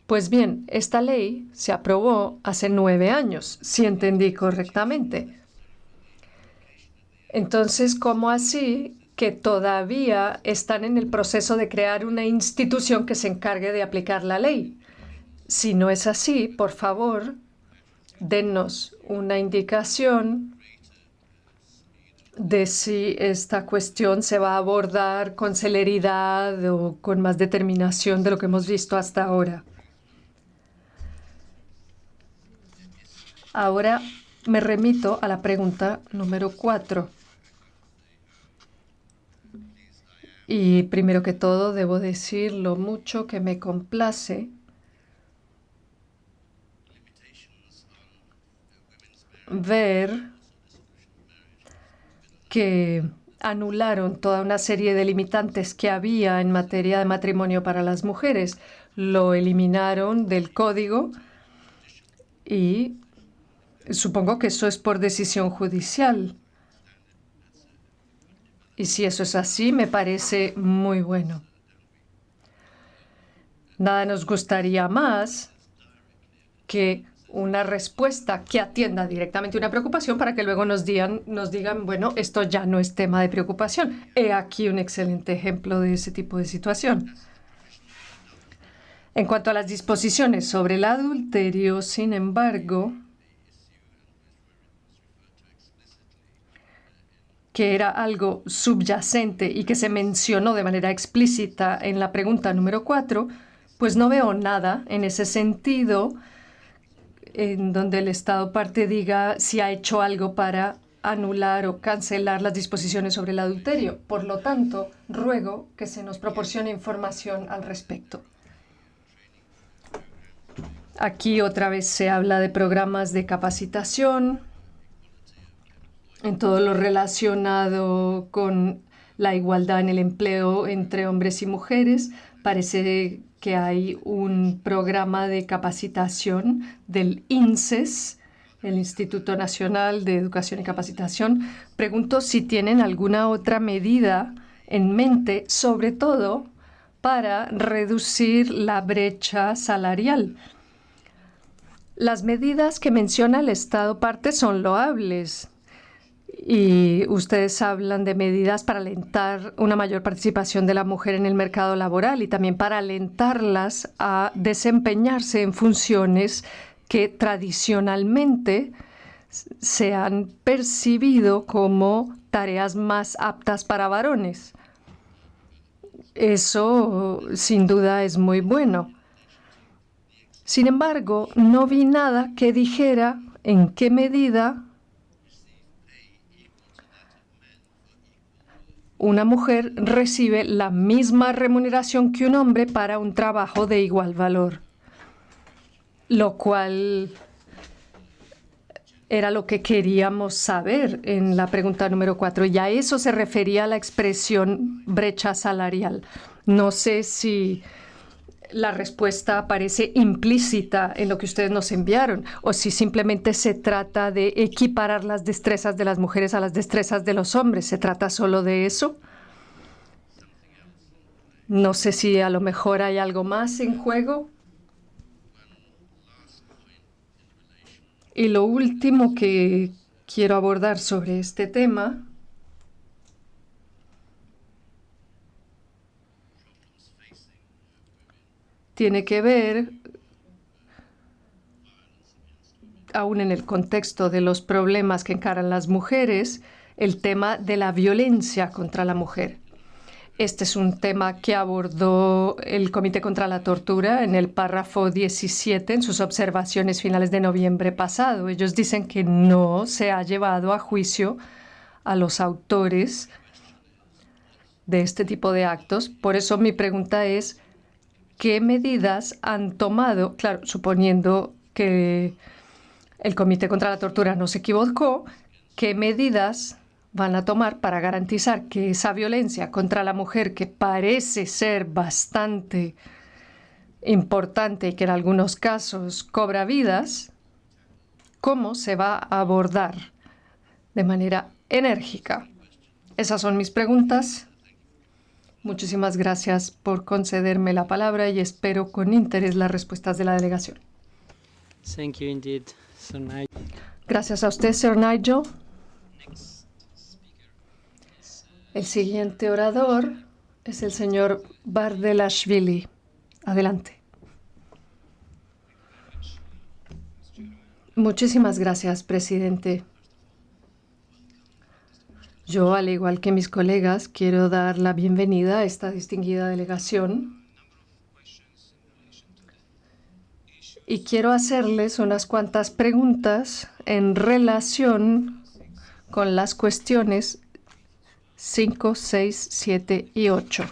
Pues bien, esta ley se aprobó hace 9 años, si entendí correctamente. Entonces, ¿cómo así que todavía están en el proceso de crear una institución que se encargue de aplicar la ley? Si no es así, por favor, dennos una indicación de si esta cuestión se va a abordar con celeridad o con más determinación de lo que hemos visto hasta ahora. Ahora me remito a la pregunta número 4. Y primero que todo, debo decir lo mucho que me complace ver que anularon toda una serie de limitantes que había en materia de matrimonio para las mujeres. Lo eliminaron del código y supongo que eso es por decisión judicial. Y si eso es así, me parece muy bueno. Nada nos gustaría más que una respuesta que atienda directamente una preocupación para que luego nos digan, bueno, esto ya no es tema de preocupación. He aquí un excelente ejemplo de ese tipo de situación. En cuanto a las disposiciones sobre el adulterio, sin embargo, que era algo subyacente y que se mencionó de manera explícita en la pregunta número 4, pues no veo nada en ese sentido en donde el Estado parte diga si ha hecho algo para anular o cancelar las disposiciones sobre el adulterio. Por lo tanto, ruego que se nos proporcione información al respecto. Aquí otra vez se habla de programas de capacitación en todo lo relacionado con la igualdad en el empleo entre hombres y mujeres. Parece que hay un programa de capacitación del INSES, el Instituto Nacional de Educación y Capacitación. Pregunto si tienen alguna otra medida en mente, sobre todo para reducir la brecha salarial. Las medidas que menciona el Estado parte son loables. Y ustedes hablan de medidas para alentar una mayor participación de la mujer en el mercado laboral y también para alentarlas a desempeñarse en funciones que tradicionalmente se han percibido como tareas más aptas para varones. Eso, sin duda, es muy bueno. Sin embargo, no vi nada que dijera en qué medida una mujer recibe la misma remuneración que un hombre para un trabajo de igual valor, lo cual era lo que queríamos saber en la pregunta número 4. Y a eso se refería la expresión brecha salarial. No sé si la respuesta aparece implícita en lo que ustedes nos enviaron o si simplemente se trata de equiparar las destrezas de las mujeres a las destrezas de los hombres. ¿Se trata solo de eso? No sé si a lo mejor hay algo más en juego. Y lo último que quiero abordar sobre este tema tiene que ver, aún en el contexto de los problemas que encaran las mujeres, el tema de la violencia contra la mujer. Este es un tema que abordó el Comité contra la Tortura en el párrafo 17 en sus observaciones finales de noviembre pasado. Ellos dicen que no se ha llevado a juicio a los autores de este tipo de actos. Por eso mi pregunta es, ¿qué medidas han tomado? Claro, suponiendo que el Comité contra la Tortura no se equivocó, ¿qué medidas van a tomar para garantizar que esa violencia contra la mujer, que parece ser bastante importante y que en algunos casos cobra vidas, cómo se va a abordar de manera enérgica? Esas son mis preguntas. Muchísimas gracias por concederme la palabra y espero con interés las respuestas de la delegación. Thank you indeed, Sir Nigel. Gracias a usted, Sir Nigel. El siguiente orador es el señor Bardelashvili. Adelante. Muchísimas gracias, presidente. Yo, al igual que mis colegas, quiero dar la bienvenida a esta distinguida delegación y quiero hacerles unas cuantas preguntas en relación con las cuestiones 5, 6, 7 y 8.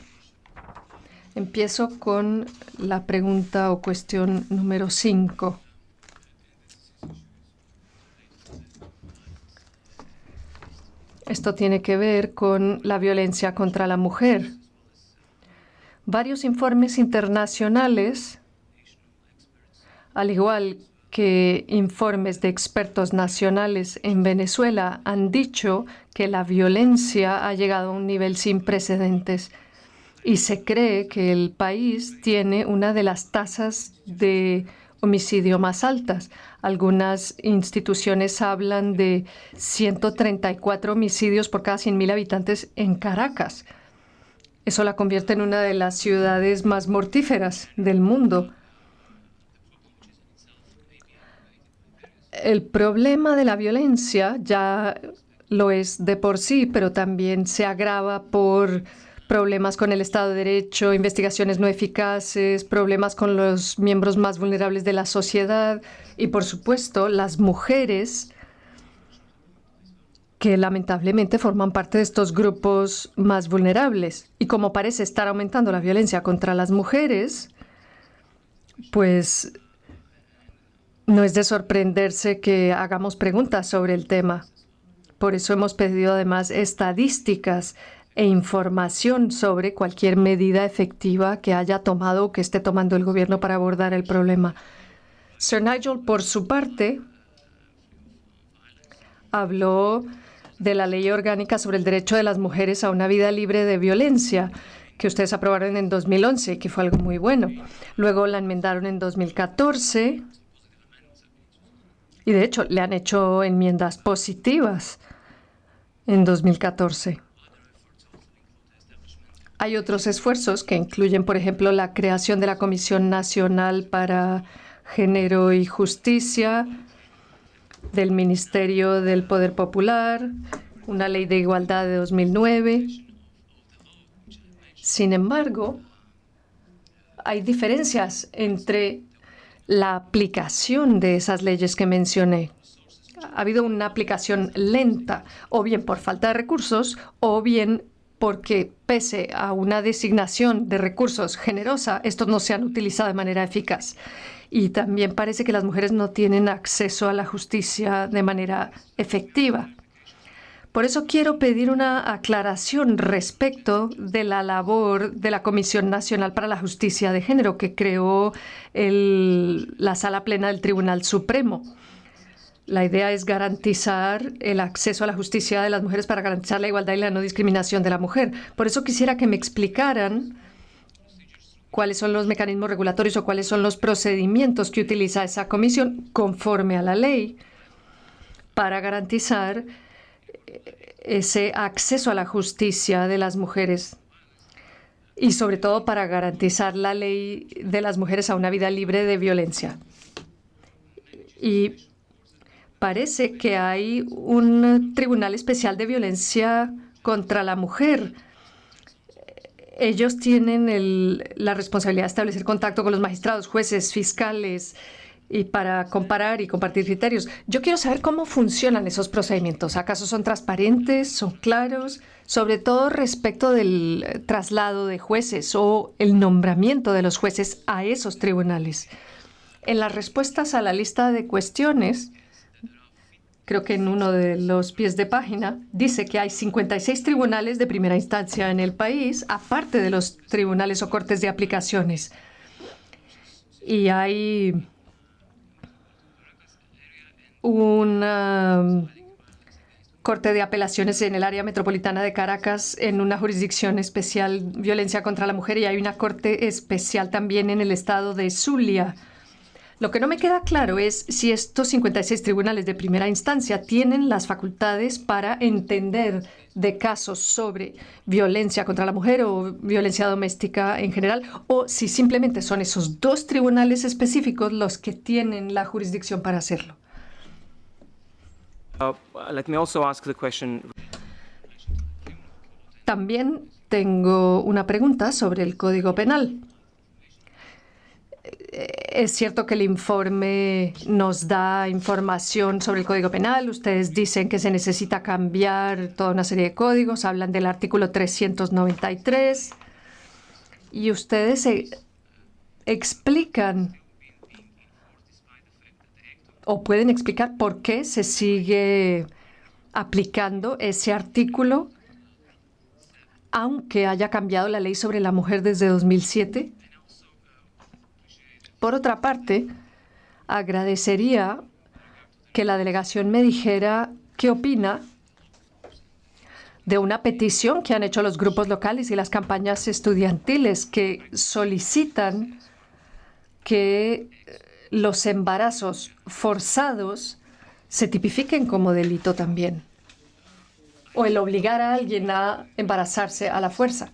Empiezo con la pregunta o cuestión número 5. Esto tiene que ver con la violencia contra la mujer. Varios informes internacionales, al igual que informes de expertos nacionales en Venezuela, han dicho que la violencia ha llegado a un nivel sin precedentes y se cree que el país tiene una de las tasas de homicidio más altas. Algunas instituciones hablan de 134 homicidios por cada 100.000 habitantes en Caracas. Eso la convierte en una de las ciudades más mortíferas del mundo. El problema de la violencia ya lo es de por sí, pero también se agrava por problemas con el Estado de Derecho, investigaciones no eficaces, problemas con los miembros más vulnerables de la sociedad y, por supuesto, las mujeres que lamentablemente forman parte de estos grupos más vulnerables. Y como parece estar aumentando la violencia contra las mujeres, pues no es de sorprenderse que hagamos preguntas sobre el tema. Por eso hemos pedido además estadísticas e información sobre cualquier medida efectiva que haya tomado o que esté tomando el gobierno para abordar el problema. Sir Nigel, por su parte, habló de la Ley Orgánica sobre el Derecho de las Mujeres a una Vida Libre de Violencia, que ustedes aprobaron en 2011, que fue algo muy bueno. Luego la enmendaron en 2014 y, de hecho, le han hecho enmiendas positivas en 2014. Hay otros esfuerzos que incluyen, por ejemplo, la creación de la Comisión Nacional para Género y Justicia, del Ministerio del Poder Popular, una ley de igualdad de 2009. Sin embargo, hay diferencias entre la aplicación de esas leyes que mencioné. Ha habido una aplicación lenta, o bien por falta de recursos, o bien porque, pese a una designación de recursos generosa, estos no se han utilizado de manera eficaz. Y también parece que las mujeres no tienen acceso a la justicia de manera efectiva. Por eso quiero pedir una aclaración respecto de la labor de la Comisión Nacional para la Justicia de Género que creó la Sala Plena del Tribunal Supremo. La idea es garantizar el acceso a la justicia de las mujeres para garantizar la igualdad y la no discriminación de la mujer. Por eso quisiera que me explicaran cuáles son los mecanismos regulatorios o cuáles son los procedimientos que utiliza esa comisión conforme a la ley para garantizar ese acceso a la justicia de las mujeres y, sobre todo, para garantizar la ley de las mujeres a una vida libre de violencia. Y parece que hay un tribunal especial de violencia contra la mujer. Ellos tienen la responsabilidad de establecer contacto con los magistrados, jueces, fiscales y para comparar y compartir criterios. Yo quiero saber cómo funcionan esos procedimientos. ¿Acaso son transparentes? ¿Son claros? Sobre todo respecto del traslado de jueces o el nombramiento de los jueces a esos tribunales. En las respuestas a la lista de cuestiones, creo que en uno de los pies de página, dice que hay 56 tribunales de primera instancia en el país, aparte de los tribunales o cortes de aplicaciones. Y hay una corte de apelaciones en el área metropolitana de Caracas en una jurisdicción especial, violencia contra la mujer, y hay una corte especial también en el estado de Zulia. Lo que no me queda claro es si estos 56 tribunales de primera instancia tienen las facultades para entender de casos sobre violencia contra la mujer o violencia doméstica en general, o si simplemente son esos dos tribunales específicos los que tienen la jurisdicción para hacerlo. Let me also ask the question. También tengo una pregunta sobre el Código Penal. Es cierto que el informe nos da información sobre el Código Penal. Ustedes dicen que se necesita cambiar toda una serie de códigos. Hablan del artículo 393. Y ustedes explican o pueden explicar por qué se sigue aplicando ese artículo aunque haya cambiado la ley sobre la mujer desde 2007. Por otra parte, agradecería que la delegación me dijera qué opina de una petición que han hecho los grupos locales y las campañas estudiantiles que solicitan que los embarazos forzados se tipifiquen como delito también, o el obligar a alguien a embarazarse a la fuerza.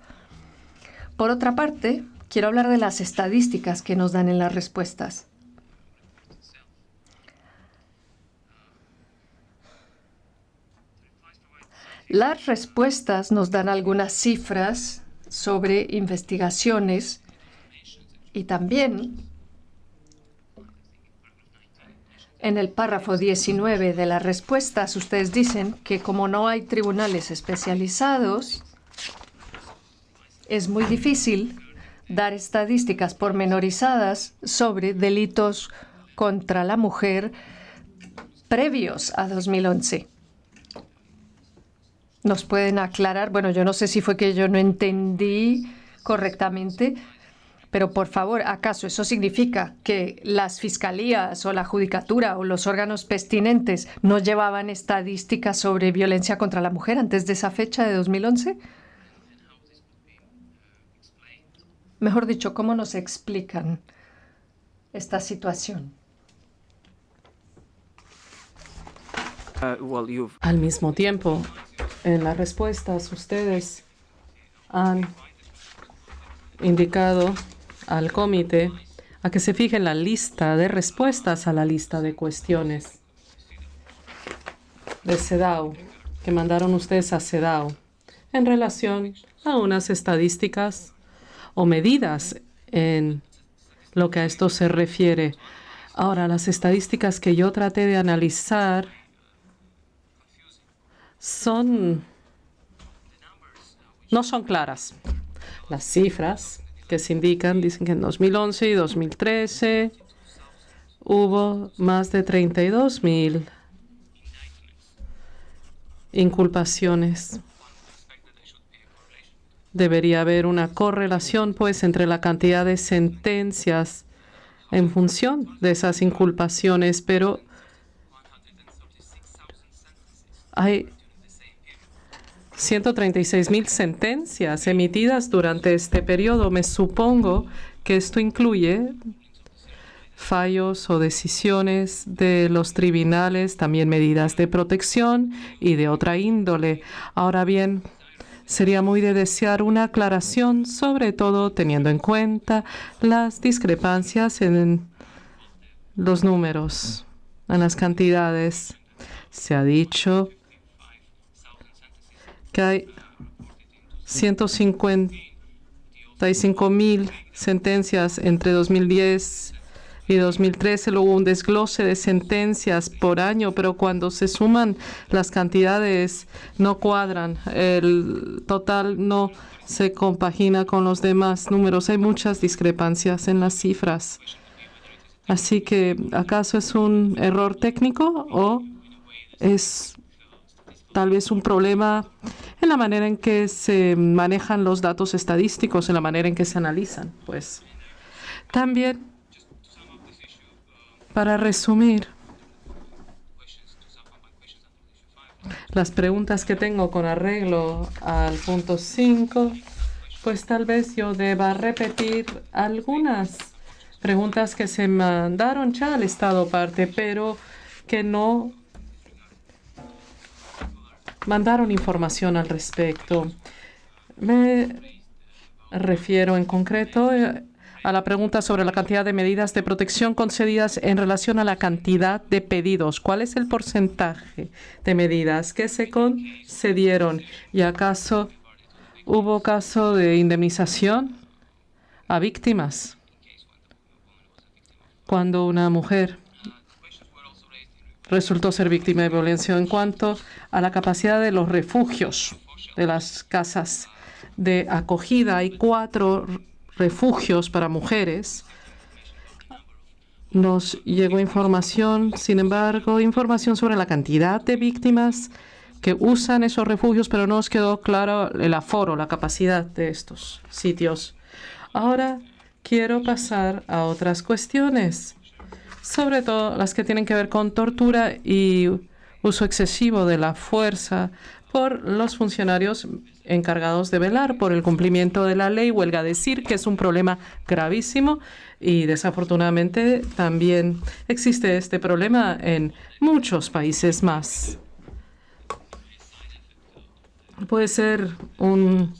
Por otra parte, quiero hablar de las estadísticas que nos dan en las respuestas. Las respuestas nos dan algunas cifras sobre investigaciones y también en el párrafo 19 de las respuestas ustedes dicen que como no hay tribunales especializados, es muy difícil dar estadísticas pormenorizadas sobre delitos contra la mujer previos a 2011. ¿Nos pueden aclarar? Bueno, yo no sé si fue que yo no entendí correctamente, pero por favor, ¿acaso eso significa que las fiscalías o la judicatura o los órganos pertinentes no llevaban estadísticas sobre violencia contra la mujer antes de esa fecha de 2011? Mejor dicho, ¿cómo nos explican esta situación? Al mismo tiempo, en las respuestas ustedes han indicado al comité a que se fije en la lista de respuestas a la lista de cuestiones de CEDAW, que mandaron ustedes a CEDAW en relación a unas estadísticas o medidas en lo que a esto se refiere. Ahora, las estadísticas que yo traté de analizar no son claras. Las cifras que se indican dicen que en 2011 y 2013 hubo más de 32,000 inculpaciones. Debería haber una correlación, pues, entre la cantidad de sentencias en función de esas inculpaciones, pero hay 136,000 sentencias emitidas durante este periodo. Me supongo que esto incluye fallos o decisiones de los tribunales, también medidas de protección y de otra índole. Ahora bien, sería muy de desear una aclaración, sobre todo teniendo en cuenta las discrepancias en los números, en las cantidades. Se ha dicho que hay 155,000 sentencias entre 2010 y 2013. Luego hubo un desglose de sentencias por año, pero cuando se suman las cantidades no cuadran. El total no se compagina con los demás números. Hay muchas discrepancias en las cifras. Así que, ¿acaso es un error técnico o es tal vez un problema en la manera en que se manejan los datos estadísticos, en la manera en que se analizan? Pues también, para resumir, las preguntas que tengo con arreglo al punto 5, pues tal vez yo deba repetir algunas preguntas que se mandaron ya al Estado parte, pero que no mandaron información al respecto. Me refiero en concreto a la pregunta sobre la cantidad de medidas de protección concedidas en relación a la cantidad de pedidos. ¿Cuál es el porcentaje de medidas que se concedieron? ¿Y acaso hubo caso de indemnización a víctimas cuando una mujer resultó ser víctima de violencia? En cuanto a la capacidad de los refugios, de las casas de acogida, hay 4 refugios para mujeres. Nos llegó información, sin embargo, información sobre la cantidad de víctimas que usan esos refugios, pero no nos quedó claro el aforo, la capacidad de estos sitios. Ahora quiero pasar a otras cuestiones, sobre todo las que tienen que ver con tortura y uso excesivo de la fuerza por los funcionarios encargados de velar por el cumplimiento de la ley. Huelga decir que es un problema gravísimo y desafortunadamente también existe este problema en muchos países más. Puede ser un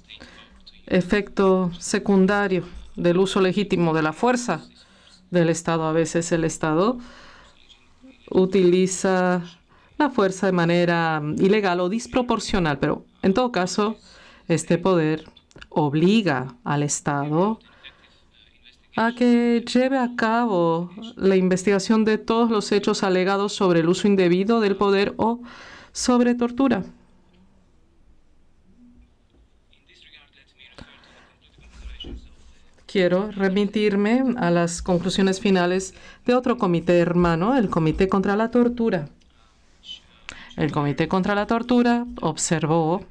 efecto secundario del uso legítimo de la fuerza del Estado. A veces el Estado utiliza la fuerza de manera ilegal o desproporcional, pero en todo caso, este poder obliga al Estado a que lleve a cabo la investigación de todos los hechos alegados sobre el uso indebido del poder o sobre tortura. Quiero remitirme a las conclusiones finales de otro comité hermano, el Comité contra la Tortura. El Comité contra la Tortura observó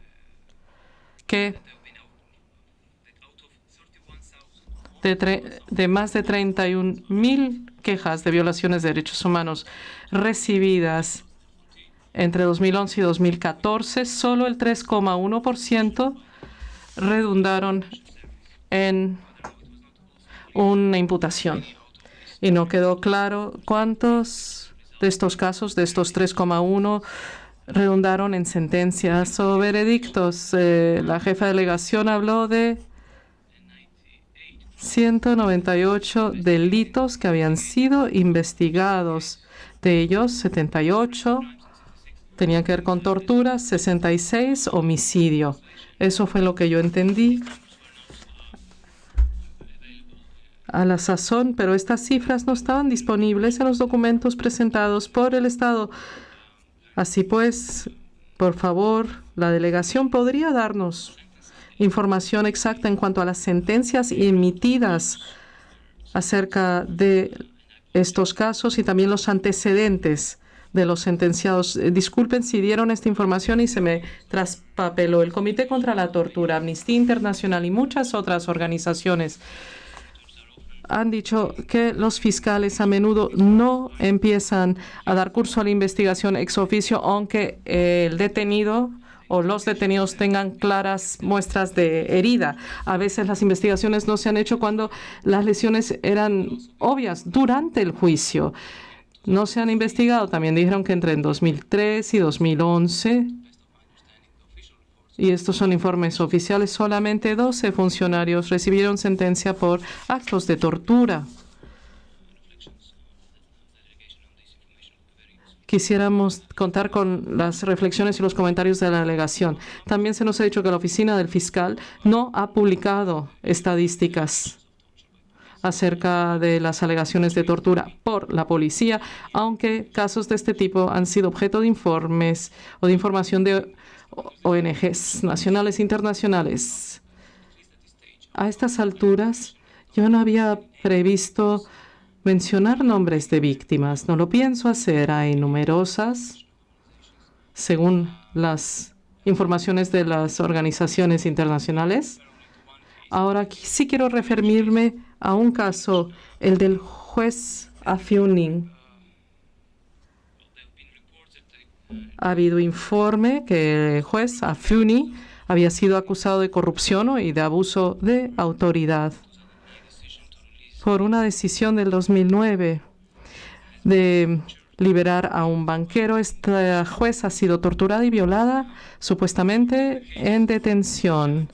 que de más de 31.000 quejas de violaciones de derechos humanos recibidas entre 2011 y 2014, solo el 3,1% redundaron en una imputación. Y no quedó claro cuántos de estos casos, de estos 3,1, redundaron en sentencias o veredictos. La jefa de delegación habló de 198 delitos que habían sido investigados. De ellos, 78 tenían que ver con tortura, 66 homicidio. Eso fue lo que yo entendí a la sazón, pero estas cifras no estaban disponibles en los documentos presentados por el Estado. Así pues, por favor, la delegación podría darnos información exacta en cuanto a las sentencias emitidas acerca de estos casos y también los antecedentes de los sentenciados. Disculpen si dieron esta información y se me traspapeló. El Comité contra la Tortura, Amnistía Internacional y muchas otras organizaciones han dicho que los fiscales a menudo no empiezan a dar curso a la investigación ex oficio, aunque el detenido o los detenidos tengan claras muestras de herida. A veces las investigaciones no se han hecho cuando las lesiones eran obvias durante el juicio. No se han investigado. También dijeron que entre 2003 y 2011, y estos son informes oficiales, solamente 12 funcionarios recibieron sentencia por actos de tortura. Quisiéramos contar con las reflexiones y los comentarios de la delegación. También se nos ha dicho que la oficina del fiscal no ha publicado estadísticas acerca de las alegaciones de tortura por la policía, aunque casos de este tipo han sido objeto de informes o de información de ONGs nacionales e internacionales. A estas alturas, yo no había previsto mencionar nombres de víctimas. No lo pienso hacer. Hay numerosas, según las informaciones de las organizaciones internacionales. Ahora sí quiero referirme a un caso, el del juez Afiuni. Ha habido informe que el juez Afiuni había sido acusado de corrupción y de abuso de autoridad por una decisión del 2009 de liberar a un banquero. Esta juez ha sido torturada y violada, supuestamente en detención.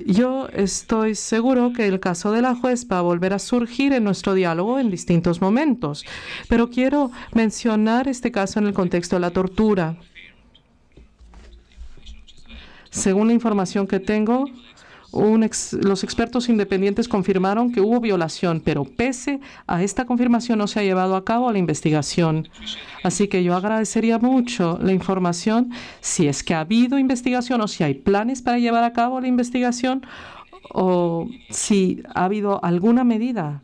Yo estoy seguro que el caso de la juez va a volver a surgir en nuestro diálogo en distintos momentos, pero quiero mencionar este caso en el contexto de la tortura. Según la información que tengo, los expertos independientes confirmaron que hubo violación, pero pese a esta confirmación no se ha llevado a cabo la investigación. Así que yo agradecería mucho la información si es que ha habido investigación o si hay planes para llevar a cabo la investigación o si ha habido alguna medida.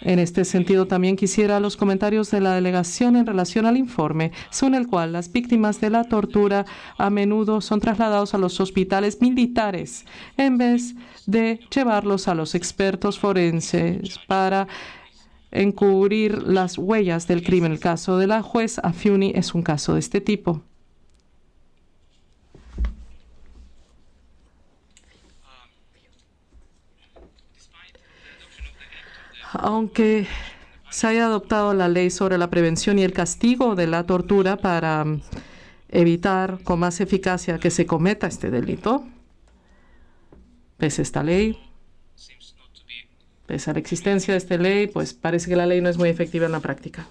En este sentido, también quisiera los comentarios de la delegación en relación al informe, según el cual las víctimas de la tortura a menudo son trasladados a los hospitales militares en vez de llevarlos a los expertos forenses para encubrir las huellas del crimen. El caso de la juez Afiuni es un caso de este tipo. Aunque se haya adoptado la ley sobre la prevención y el castigo de la tortura para evitar con más eficacia que se cometa este delito, pese a esta ley, pese a la existencia de esta ley, pues parece que la ley no es muy efectiva en la práctica.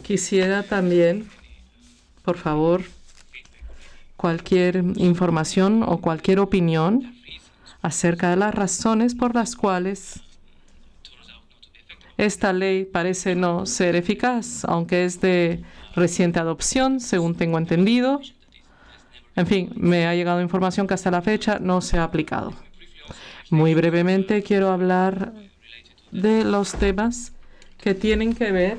Quisiera también, por favor, cualquier información o cualquier opinión acerca de las razones por las cuales esta ley parece no ser eficaz, aunque es de reciente adopción, según tengo entendido. En fin, me ha llegado información que hasta la fecha no se ha aplicado. Muy brevemente quiero hablar de los temas que tienen que ver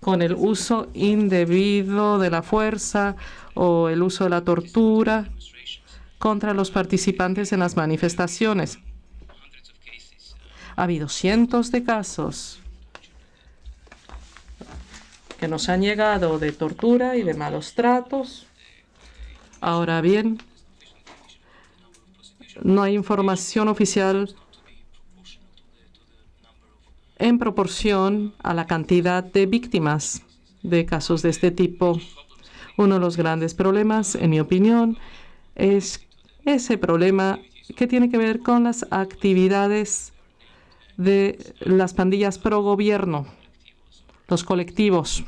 con el uso indebido de la fuerza o el uso de la tortura contra los participantes en las manifestaciones. Ha habido cientos de casos que nos han llegado de tortura y de malos tratos. Ahora bien, no hay información oficial en proporción a la cantidad de víctimas de casos de este tipo. Uno de los grandes problemas, en mi opinión, es ese problema que tiene que ver con las actividades de las pandillas pro gobierno, los colectivos,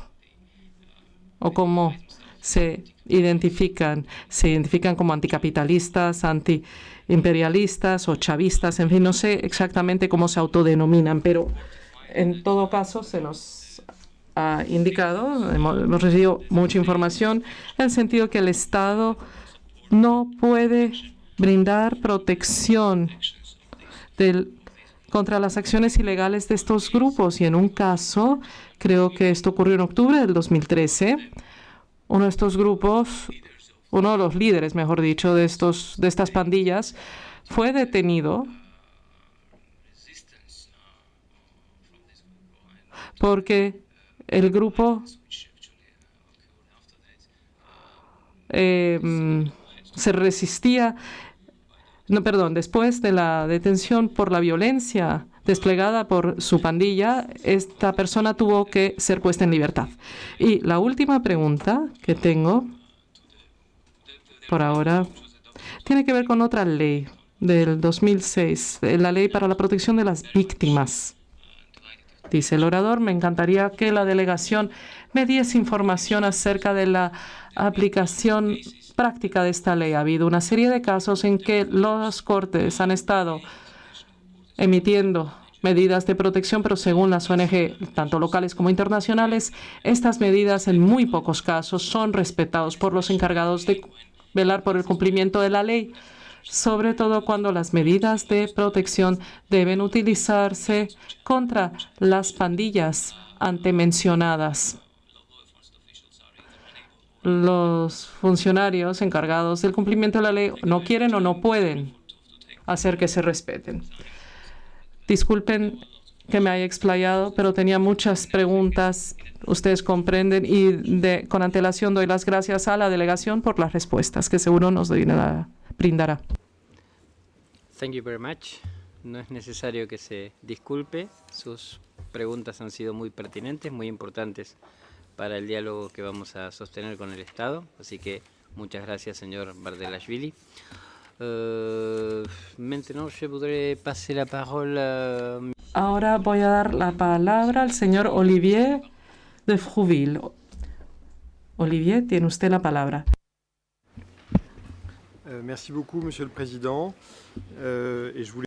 o como se identifican como anticapitalistas, antiimperialistas o chavistas, en fin, no sé exactamente cómo se autodenominan, pero en todo caso se nos ha indicado, hemos recibido mucha información, en el sentido que el Estado no puede brindar protección contra las acciones ilegales de estos grupos. Y en un caso, creo que esto ocurrió en octubre del 2013, uno de estos grupos, uno de los líderes, mejor dicho, de estas pandillas, fue detenido porque el grupo se resistía, después de la detención por la violencia desplegada por su pandilla, esta persona tuvo que ser puesta en libertad. Y la última pregunta que tengo por ahora tiene que ver con otra ley del 2006, la Ley para la Protección de las Víctimas. Dice el orador, me encantaría que la delegación me diese información acerca de la aplicación práctica de esta ley. Ha habido una serie de casos en que las cortes han estado emitiendo medidas de protección, pero según las ONG, tanto locales como internacionales, estas medidas en muy pocos casos son respetados por los encargados de velar por el cumplimiento de la ley, sobre todo cuando las medidas de protección deben utilizarse contra las pandillas antemencionadas. Los funcionarios encargados del cumplimiento de la ley no quieren o no pueden hacer que se respeten. Disculpen que me haya explayado, pero tenía muchas preguntas. Ustedes comprenden y con antelación doy las gracias a la delegación por las respuestas que seguro nos brindará. Thank you very much. No es necesario que se disculpe. Sus preguntas han sido muy pertinentes, muy importantes para el diálogo que vamos a sostener con el Estado. Así que muchas gracias, señor Bardellashvili. Maintenant, je voudrais passer la parole à... Ahora voy a dar la palabra al señor Olivier de Frouville. Olivier, tiene usted la palabra. Merci beaucoup, Monsieur le Président.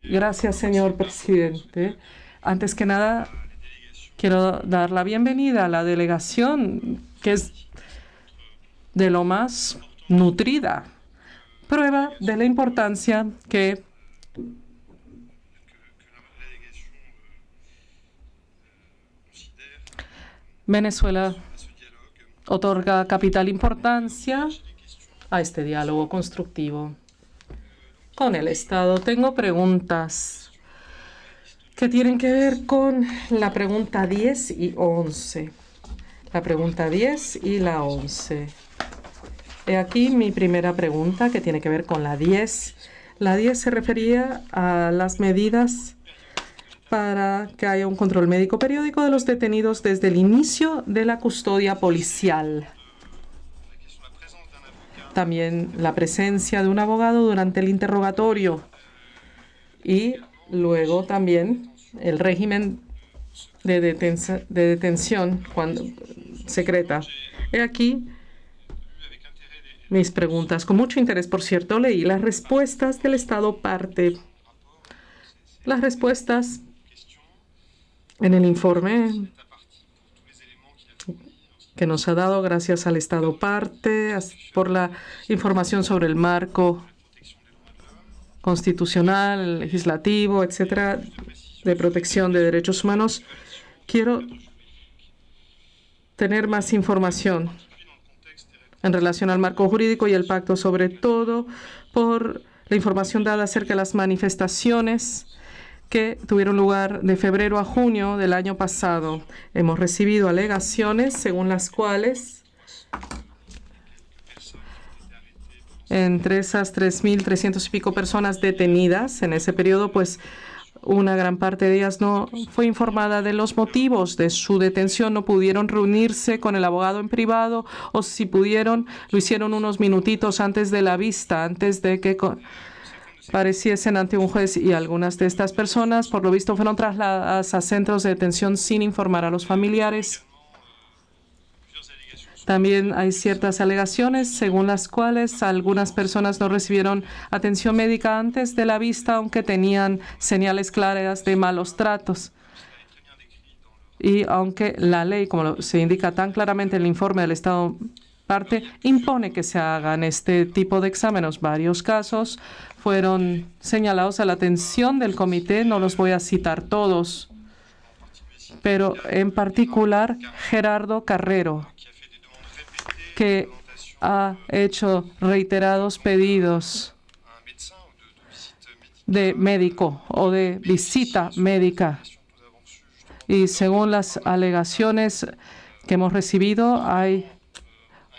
Gracias, señor presidente. Antes que nada, quiero dar la bienvenida a la delegación, que es de lo más nutrida. Prueba de la importancia que Venezuela otorga capital importancia a este diálogo constructivo con el Estado. Tengo preguntas que tienen que ver con la pregunta 10 y 11. La pregunta 10 y la 11. He aquí mi primera pregunta, que tiene que ver con la 10. La 10 se refería a las medidas para que haya un control médico periódico de los detenidos desde el inicio de la custodia policial. También la presencia de un abogado durante el interrogatorio y luego también el régimen de detención secreta. He aquí mis preguntas. Con mucho interés, por cierto, leí las respuestas del Estado parte. Las respuestas en el informe que nos ha dado gracias al Estado parte por la información sobre el marco constitucional, legislativo, etcétera, de protección de derechos humanos. Quiero tener más información en relación al marco jurídico y el pacto, sobre todo por la información dada acerca de las manifestaciones que tuvieron lugar de febrero a junio del año pasado. Hemos recibido alegaciones según las cuales entre esas 3.300 y pico personas detenidas en ese periodo, pues una gran parte de ellas no fue informada de los motivos de su detención, no pudieron reunirse con el abogado en privado, o si pudieron, lo hicieron unos minutitos antes de la vista, antes de que pareciesen ante un juez, y algunas de estas personas, por lo visto, fueron trasladadas a centros de detención sin informar a los familiares. También hay ciertas alegaciones según las cuales algunas personas no recibieron atención médica antes de la vista, aunque tenían señales claras de malos tratos. Y aunque la ley, como se indica tan claramente en el informe del Estado parte, impone que se hagan este tipo de exámenes. Varios casos fueron señalados a la atención del comité, no los voy a citar todos, pero en particular Gerardo Carrero, que ha hecho reiterados pedidos de médico o de visita médica. Y según las alegaciones que hemos recibido, hay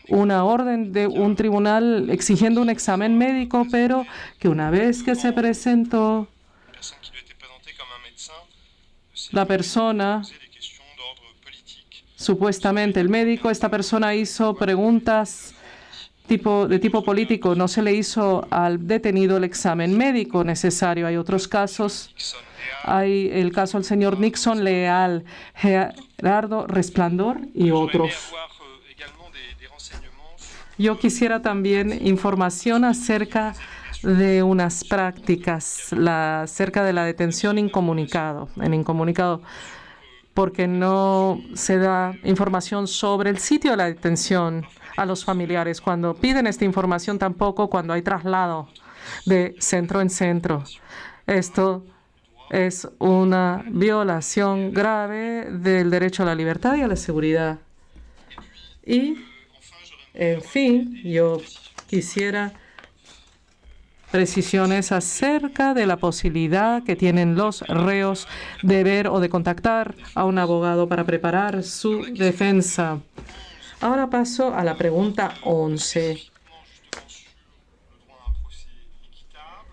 una orden de un tribunal exigiendo un examen médico, pero que una vez que se presentó la persona, supuestamente el médico, esta persona hizo preguntas de tipo político. No se le hizo al detenido el examen médico necesario. Hay otros casos. Hay el caso del señor Nixon Leal, Gerardo Resplandor y otros. Yo quisiera también información acerca de unas prácticas, acerca de la detención en incomunicado, porque no se da información sobre el sitio de la detención a los familiares cuando piden esta información, tampoco cuando hay traslado de centro en centro. Esto es una violación grave del derecho a la libertad y a la seguridad. Y, en fin, yo quisiera precisiones acerca de la posibilidad que tienen los reos de ver o de contactar a un abogado para preparar su defensa. Ahora paso a la pregunta 11.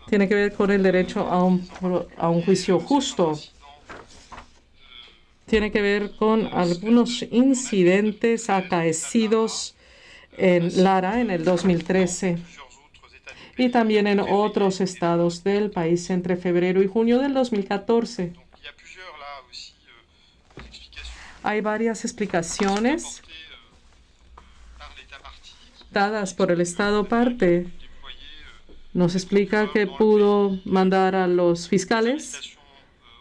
Tiene que ver con el derecho a un juicio justo. Tiene que ver con algunos incidentes acaecidos en Lara en el 2013 y también en otros estados del país entre febrero y junio del 2014. Hay varias explicaciones dadas por el Estado parte. Nos explica que pudo mandar a los fiscales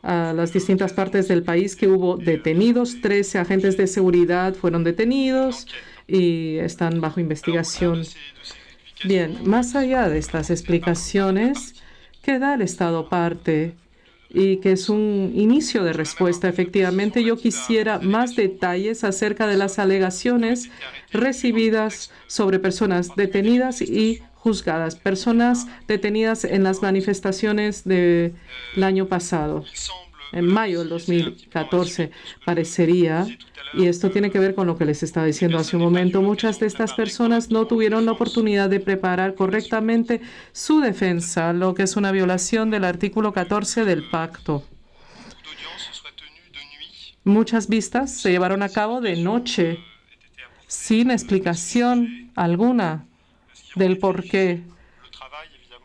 a las distintas partes del país, que hubo detenidos, 13 agentes de seguridad fueron detenidos y están bajo investigación. Bien, más allá de estas explicaciones que da el Estado parte y que es un inicio de respuesta, efectivamente, yo quisiera más detalles acerca de las alegaciones recibidas sobre personas detenidas y juzgadas, personas detenidas en las manifestaciones del año pasado. en mayo del 2014, parecería, y esto tiene que ver con lo que les estaba diciendo hace un momento, muchas de estas personas no tuvieron la oportunidad de preparar correctamente su defensa, lo que es una violación del artículo 14 del pacto. Muchas vistas se llevaron a cabo de noche, sin explicación alguna del por qué,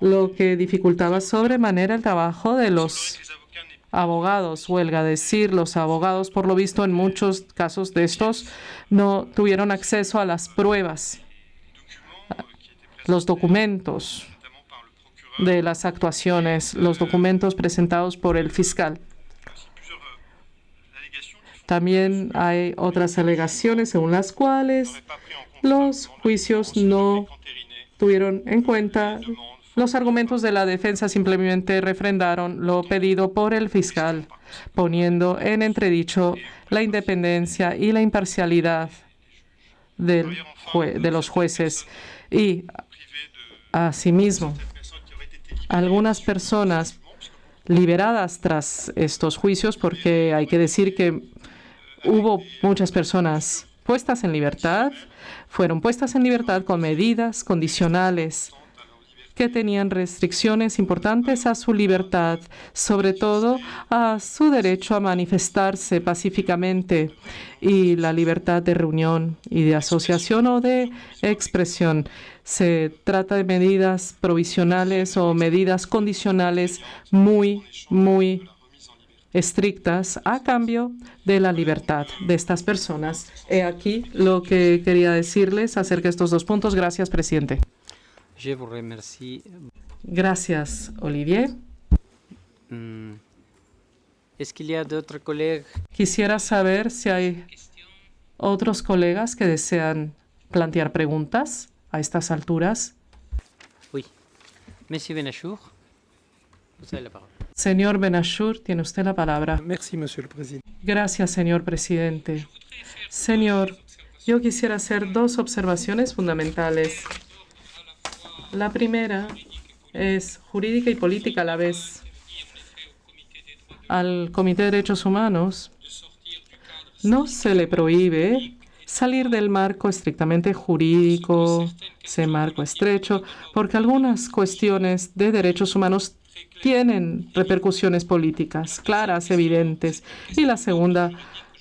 lo que dificultaba sobremanera el trabajo de los abogados. Huelga decir, los abogados, por lo visto, en muchos casos de estos, no tuvieron acceso a las pruebas, los documentos de las actuaciones, los documentos presentados por el fiscal. También hay otras alegaciones según las cuales los juicios no tuvieron en cuenta los argumentos de la defensa, simplemente refrendaron lo pedido por el fiscal, poniendo en entredicho la independencia y la imparcialidad de los jueces. Y, asimismo, algunas personas liberadas tras estos juicios, porque hay que decir que hubo muchas personas puestas en libertad, fueron puestas en libertad con medidas condicionales que tenían restricciones importantes a su libertad, sobre todo a su derecho a manifestarse pacíficamente y la libertad de reunión y de asociación o de expresión. Se trata de medidas provisionales o medidas condicionales muy estrictas a cambio de la libertad de estas personas. He aquí lo que quería decirles acerca de estos dos puntos. Gracias, presidente. Je vous remercie. Gracias, Olivier. Est-ce qu'il y a d'autres collègues? Quisiera saber si hay otros colegas que desean plantear preguntas a estas alturas. Oui. Monsieur Benachur, vous avez la parole. Señor Benachur, tiene usted la palabra. Merci, Monsieur le Président. Gracias, señor presidente. Señor, yo quisiera hacer dos observaciones fundamentales. La primera es jurídica y política a la vez. Al Comité de Derechos Humanos no se le prohíbe salir del marco estrictamente jurídico, ese marco estrecho, porque algunas cuestiones de derechos humanos tienen repercusiones políticas claras, evidentes. Y la segunda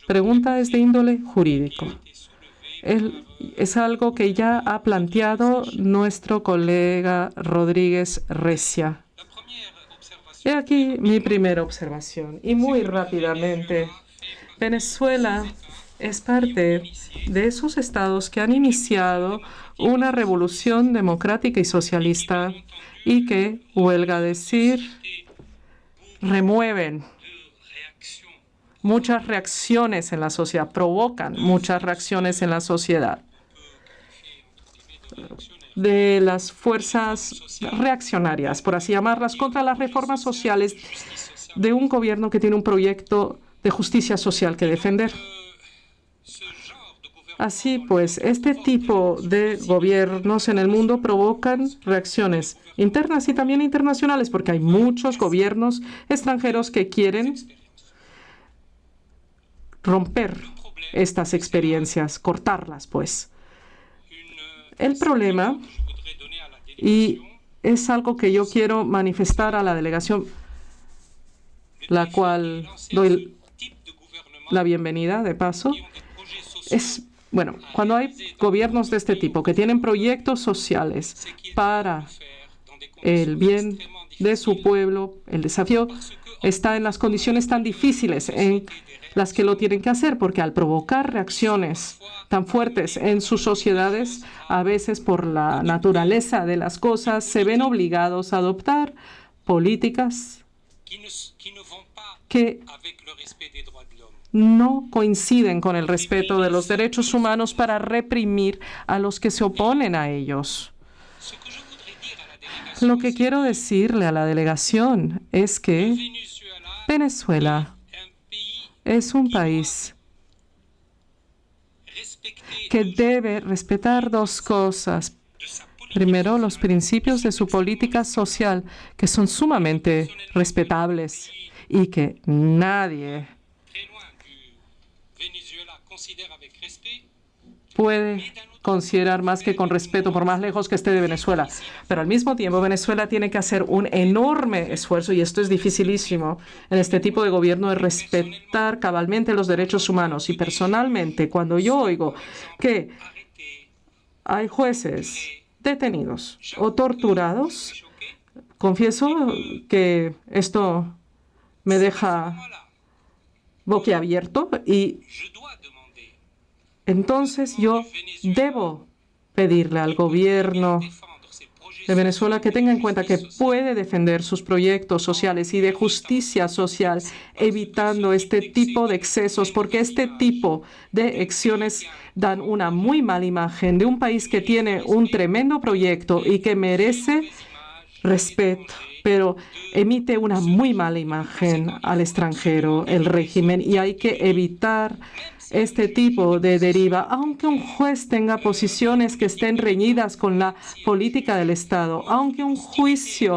pregunta es de índole jurídico. Es algo que ya ha planteado nuestro colega Rodríguez Recia. He aquí mi primera observación. Y muy rápidamente, Venezuela es parte de esos estados que han iniciado una revolución democrática y socialista y que, huelga decir, remueven muchas reacciones en la sociedad, provocan muchas reacciones en la sociedad de las fuerzas reaccionarias, por así llamarlas, contra las reformas sociales de un gobierno que tiene un proyecto de justicia social que defender. Así pues, este tipo de gobiernos en el mundo provocan reacciones internas y también internacionales, porque hay muchos gobiernos extranjeros que quieren romper estas experiencias, cortarlas, pues. El problema, y es algo que yo quiero manifestar a la delegación, la cual doy la bienvenida de paso, es, bueno, cuando hay gobiernos de este tipo que tienen proyectos sociales para el bien de su pueblo, el desafío está en las condiciones tan difíciles en las que lo tienen que hacer, porque al provocar reacciones tan fuertes en sus sociedades, a veces por la naturaleza de las cosas, se ven obligados a adoptar políticas que no coinciden con el respeto de los derechos humanos para reprimir a los que se oponen a ellos. Lo que quiero decirle a la delegación es que Venezuela es un país que debe respetar dos cosas. Primero, los principios de su política social, que son sumamente respetables, y que nadie puede considerar más que con respeto, por más lejos que esté de Venezuela. Pero al mismo tiempo, Venezuela tiene que hacer un enorme esfuerzo, y esto es dificilísimo, en este tipo de gobierno, de respetar cabalmente los derechos humanos. Y personalmente, cuando yo oigo que hay jueces detenidos o torturados, confieso que esto me deja boquiabierto, y entonces yo debo pedirle al gobierno de Venezuela que tenga en cuenta que puede defender sus proyectos sociales y de justicia social, evitando este tipo de excesos, porque este tipo de acciones dan una muy mala imagen de un país que tiene un tremendo proyecto y que merece respeto, pero emite una muy mala imagen al extranjero, el régimen, y hay que evitar este tipo de deriva, aunque un juez tenga posiciones que estén reñidas con la política del Estado, aunque un juez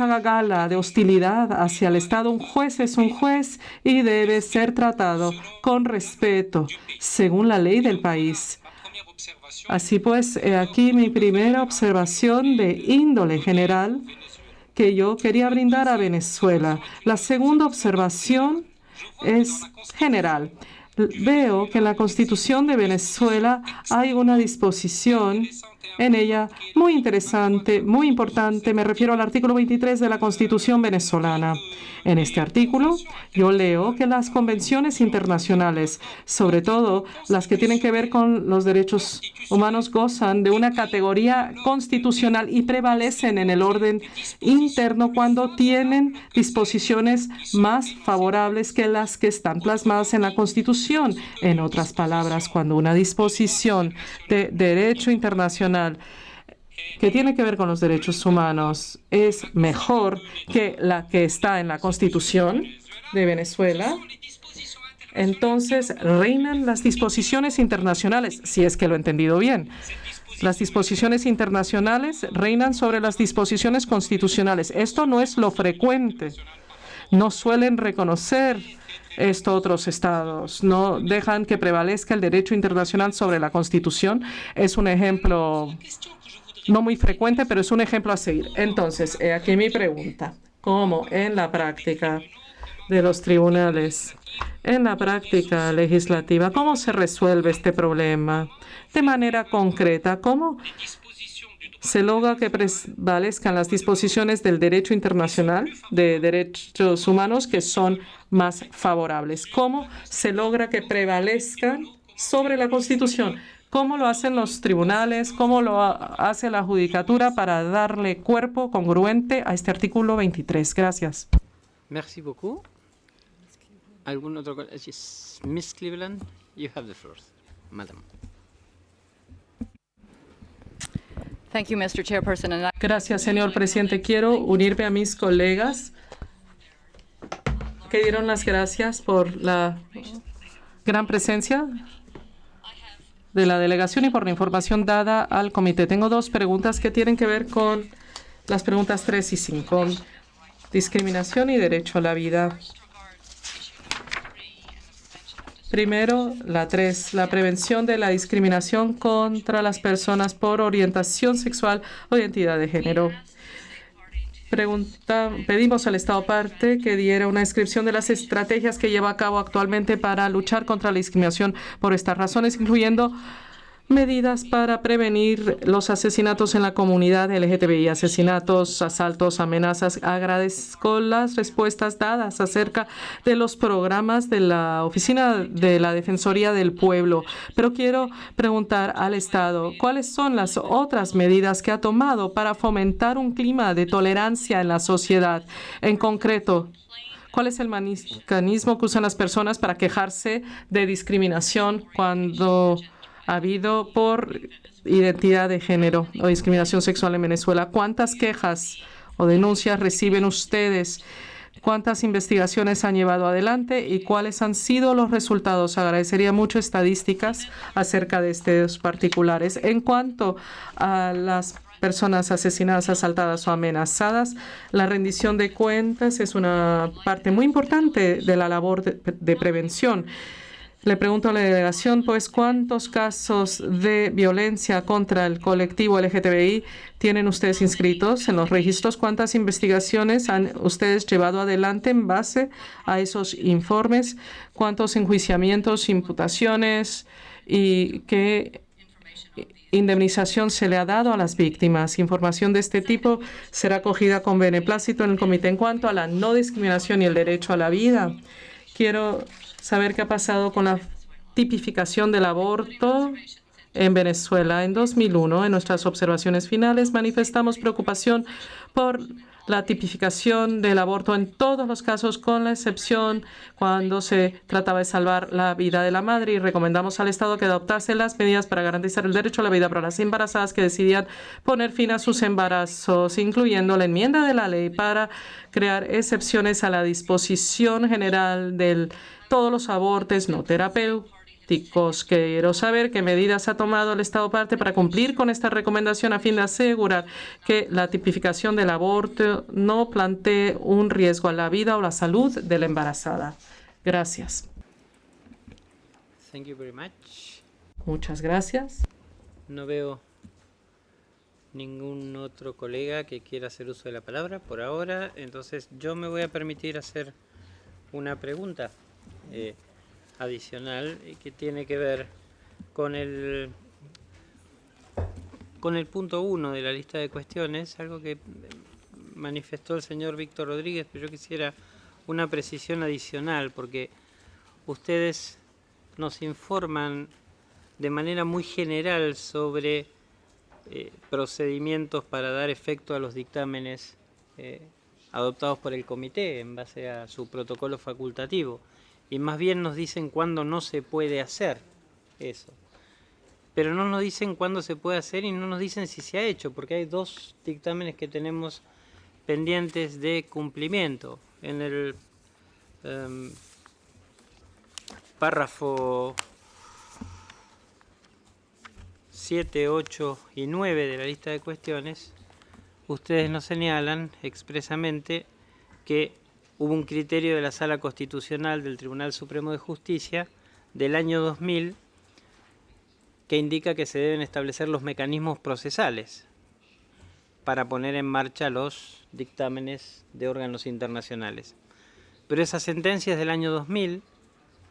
haga gala de hostilidad hacia el Estado, un juez es un juez y debe ser tratado con respeto según la ley del país. Así pues, aquí mi primera observación de índole general que yo quería brindar a Venezuela. La segunda observación es general. Veo que en la Constitución de Venezuela hay una disposición en ella muy interesante, muy importante. Me refiero al artículo 23 de la Constitución venezolana. En este artículo, yo leo que las convenciones internacionales, sobre todo las que tienen que ver con los derechos humanos, gozan de una categoría constitucional y prevalecen en el orden interno cuando tienen disposiciones más favorables que las que están plasmadas en la Constitución. En otras palabras, cuando una disposición de derecho internacional que tiene que ver con los derechos humanos es mejor que la que está en la Constitución de Venezuela, entonces reinan las disposiciones internacionales, si es que lo he entendido bien. Las disposiciones internacionales reinan sobre las disposiciones constitucionales. Esto no es lo frecuente. No suelen reconocer esto otros estados. No dejan que prevalezca el derecho internacional sobre la Constitución. Es un ejemplo no muy frecuente, pero es un ejemplo a seguir. Entonces, aquí mi pregunta. ¿Cómo en la práctica de los tribunales, en la práctica legislativa, cómo se resuelve este problema de manera concreta? ¿Cómo se logra que prevalezcan las disposiciones del derecho internacional de derechos humanos que son más favorables? ¿Cómo se logra que prevalezcan sobre la Constitución? ¿Cómo lo hacen los tribunales? ¿Cómo lo hace la judicatura para darle cuerpo congruente a este artículo 23? Gracias. Merci beaucoup. ¿Algún otro? Yes. Miss Cleveland, you have the floor, madam. Thank you, Mr. Chairperson. Gracias, señor presidente. Quiero unirme a mis colegas que dieron las gracias por la gran presencia de la delegación y por la información dada al comité. Tengo dos preguntas que tienen que ver con las preguntas 3 y 5. Discriminación y derecho a la vida. Primero, la 3, la prevención de la discriminación contra las personas por orientación sexual o identidad de género. Pedimos al Estado parte que diera una descripción de las estrategias que lleva a cabo actualmente para luchar contra la discriminación por estas razones, incluyendo medidas para prevenir los asesinatos en la comunidad LGTBI, asesinatos, asaltos, amenazas. Agradezco las respuestas dadas acerca de los programas de la Oficina de la Defensoría del Pueblo, pero quiero preguntar al Estado cuáles son las otras medidas que ha tomado para fomentar un clima de tolerancia en la sociedad. En concreto, ¿cuál es el mecanismo que usan las personas para quejarse de discriminación cuando ha habido por identidad de género o discriminación sexual en Venezuela? ¿Cuántas quejas o denuncias reciben ustedes? ¿Cuántas investigaciones han llevado adelante y cuáles han sido los resultados? Agradecería mucho estadísticas acerca de estos particulares. En cuanto a las personas asesinadas, asaltadas o amenazadas. La rendición de cuentas es una parte muy importante de la labor de prevención. Le pregunto a la delegación, pues, ¿cuántos casos de violencia contra el colectivo LGTBI tienen ustedes inscritos en los registros? ¿Cuántas investigaciones han ustedes llevado adelante en base a esos informes? ¿Cuántos enjuiciamientos, imputaciones y qué indemnización se le ha dado a las víctimas? Información de este tipo será acogida con beneplácito en el comité. En cuanto a la no discriminación y el derecho a la vida, quiero saber qué ha pasado con la tipificación del aborto en Venezuela. En 2001, en nuestras observaciones finales, manifestamos preocupación por la tipificación del aborto en todos los casos, con la excepción cuando se trataba de salvar la vida de la madre, y recomendamos al Estado que adoptase las medidas para garantizar el derecho a la vida para las embarazadas que decidían poner fin a sus embarazos, incluyendo la enmienda de la ley para crear excepciones a la disposición general de todos los abortos no terapéuticos. Quiero saber qué medidas ha tomado el Estado parte para cumplir con esta recomendación a fin de asegurar que la tipificación del aborto no plantee un riesgo a la vida o la salud de la embarazada. Gracias. Thank you very much. Muchas gracias. No veo ningún otro colega que quiera hacer uso de la palabra por ahora, entonces yo me voy a permitir hacer una pregunta adicional que tiene que ver con el punto 1 de la lista de cuestiones, algo que manifestó el señor Víctor Rodríguez, pero yo quisiera una precisión adicional, porque ustedes nos informan de manera muy general sobre procedimientos para dar efecto a los dictámenes adoptados por el comité en base a su protocolo facultativo. Y más bien nos dicen cuándo no se puede hacer eso. Pero no nos dicen cuándo se puede hacer y no nos dicen si se ha hecho, porque hay 2 dictámenes que tenemos pendientes de cumplimiento. En el párrafo 7, 8 y 9 de la lista de cuestiones, ustedes nos señalan expresamente que hubo un criterio de la Sala Constitucional del Tribunal Supremo de Justicia del año 2000 que indica que se deben establecer los mecanismos procesales para poner en marcha los dictámenes de órganos internacionales. Pero esas sentencias del año 2000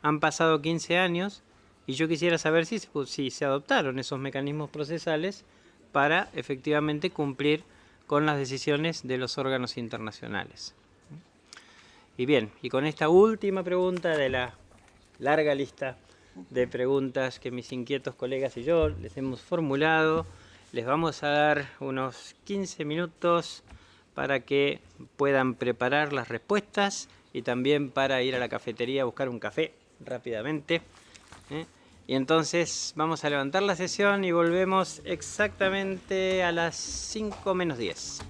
han pasado 15 años y yo quisiera saber si se adoptaron esos mecanismos procesales para efectivamente cumplir con las decisiones de los órganos internacionales. Y bien, y con esta última pregunta de la larga lista de preguntas que mis inquietos colegas y yo les hemos formulado, les vamos a dar unos 15 minutos para que puedan preparar las respuestas y también para ir a la cafetería a buscar un café rápidamente. Y entonces vamos a levantar la sesión y volvemos exactamente a las 5 menos 10.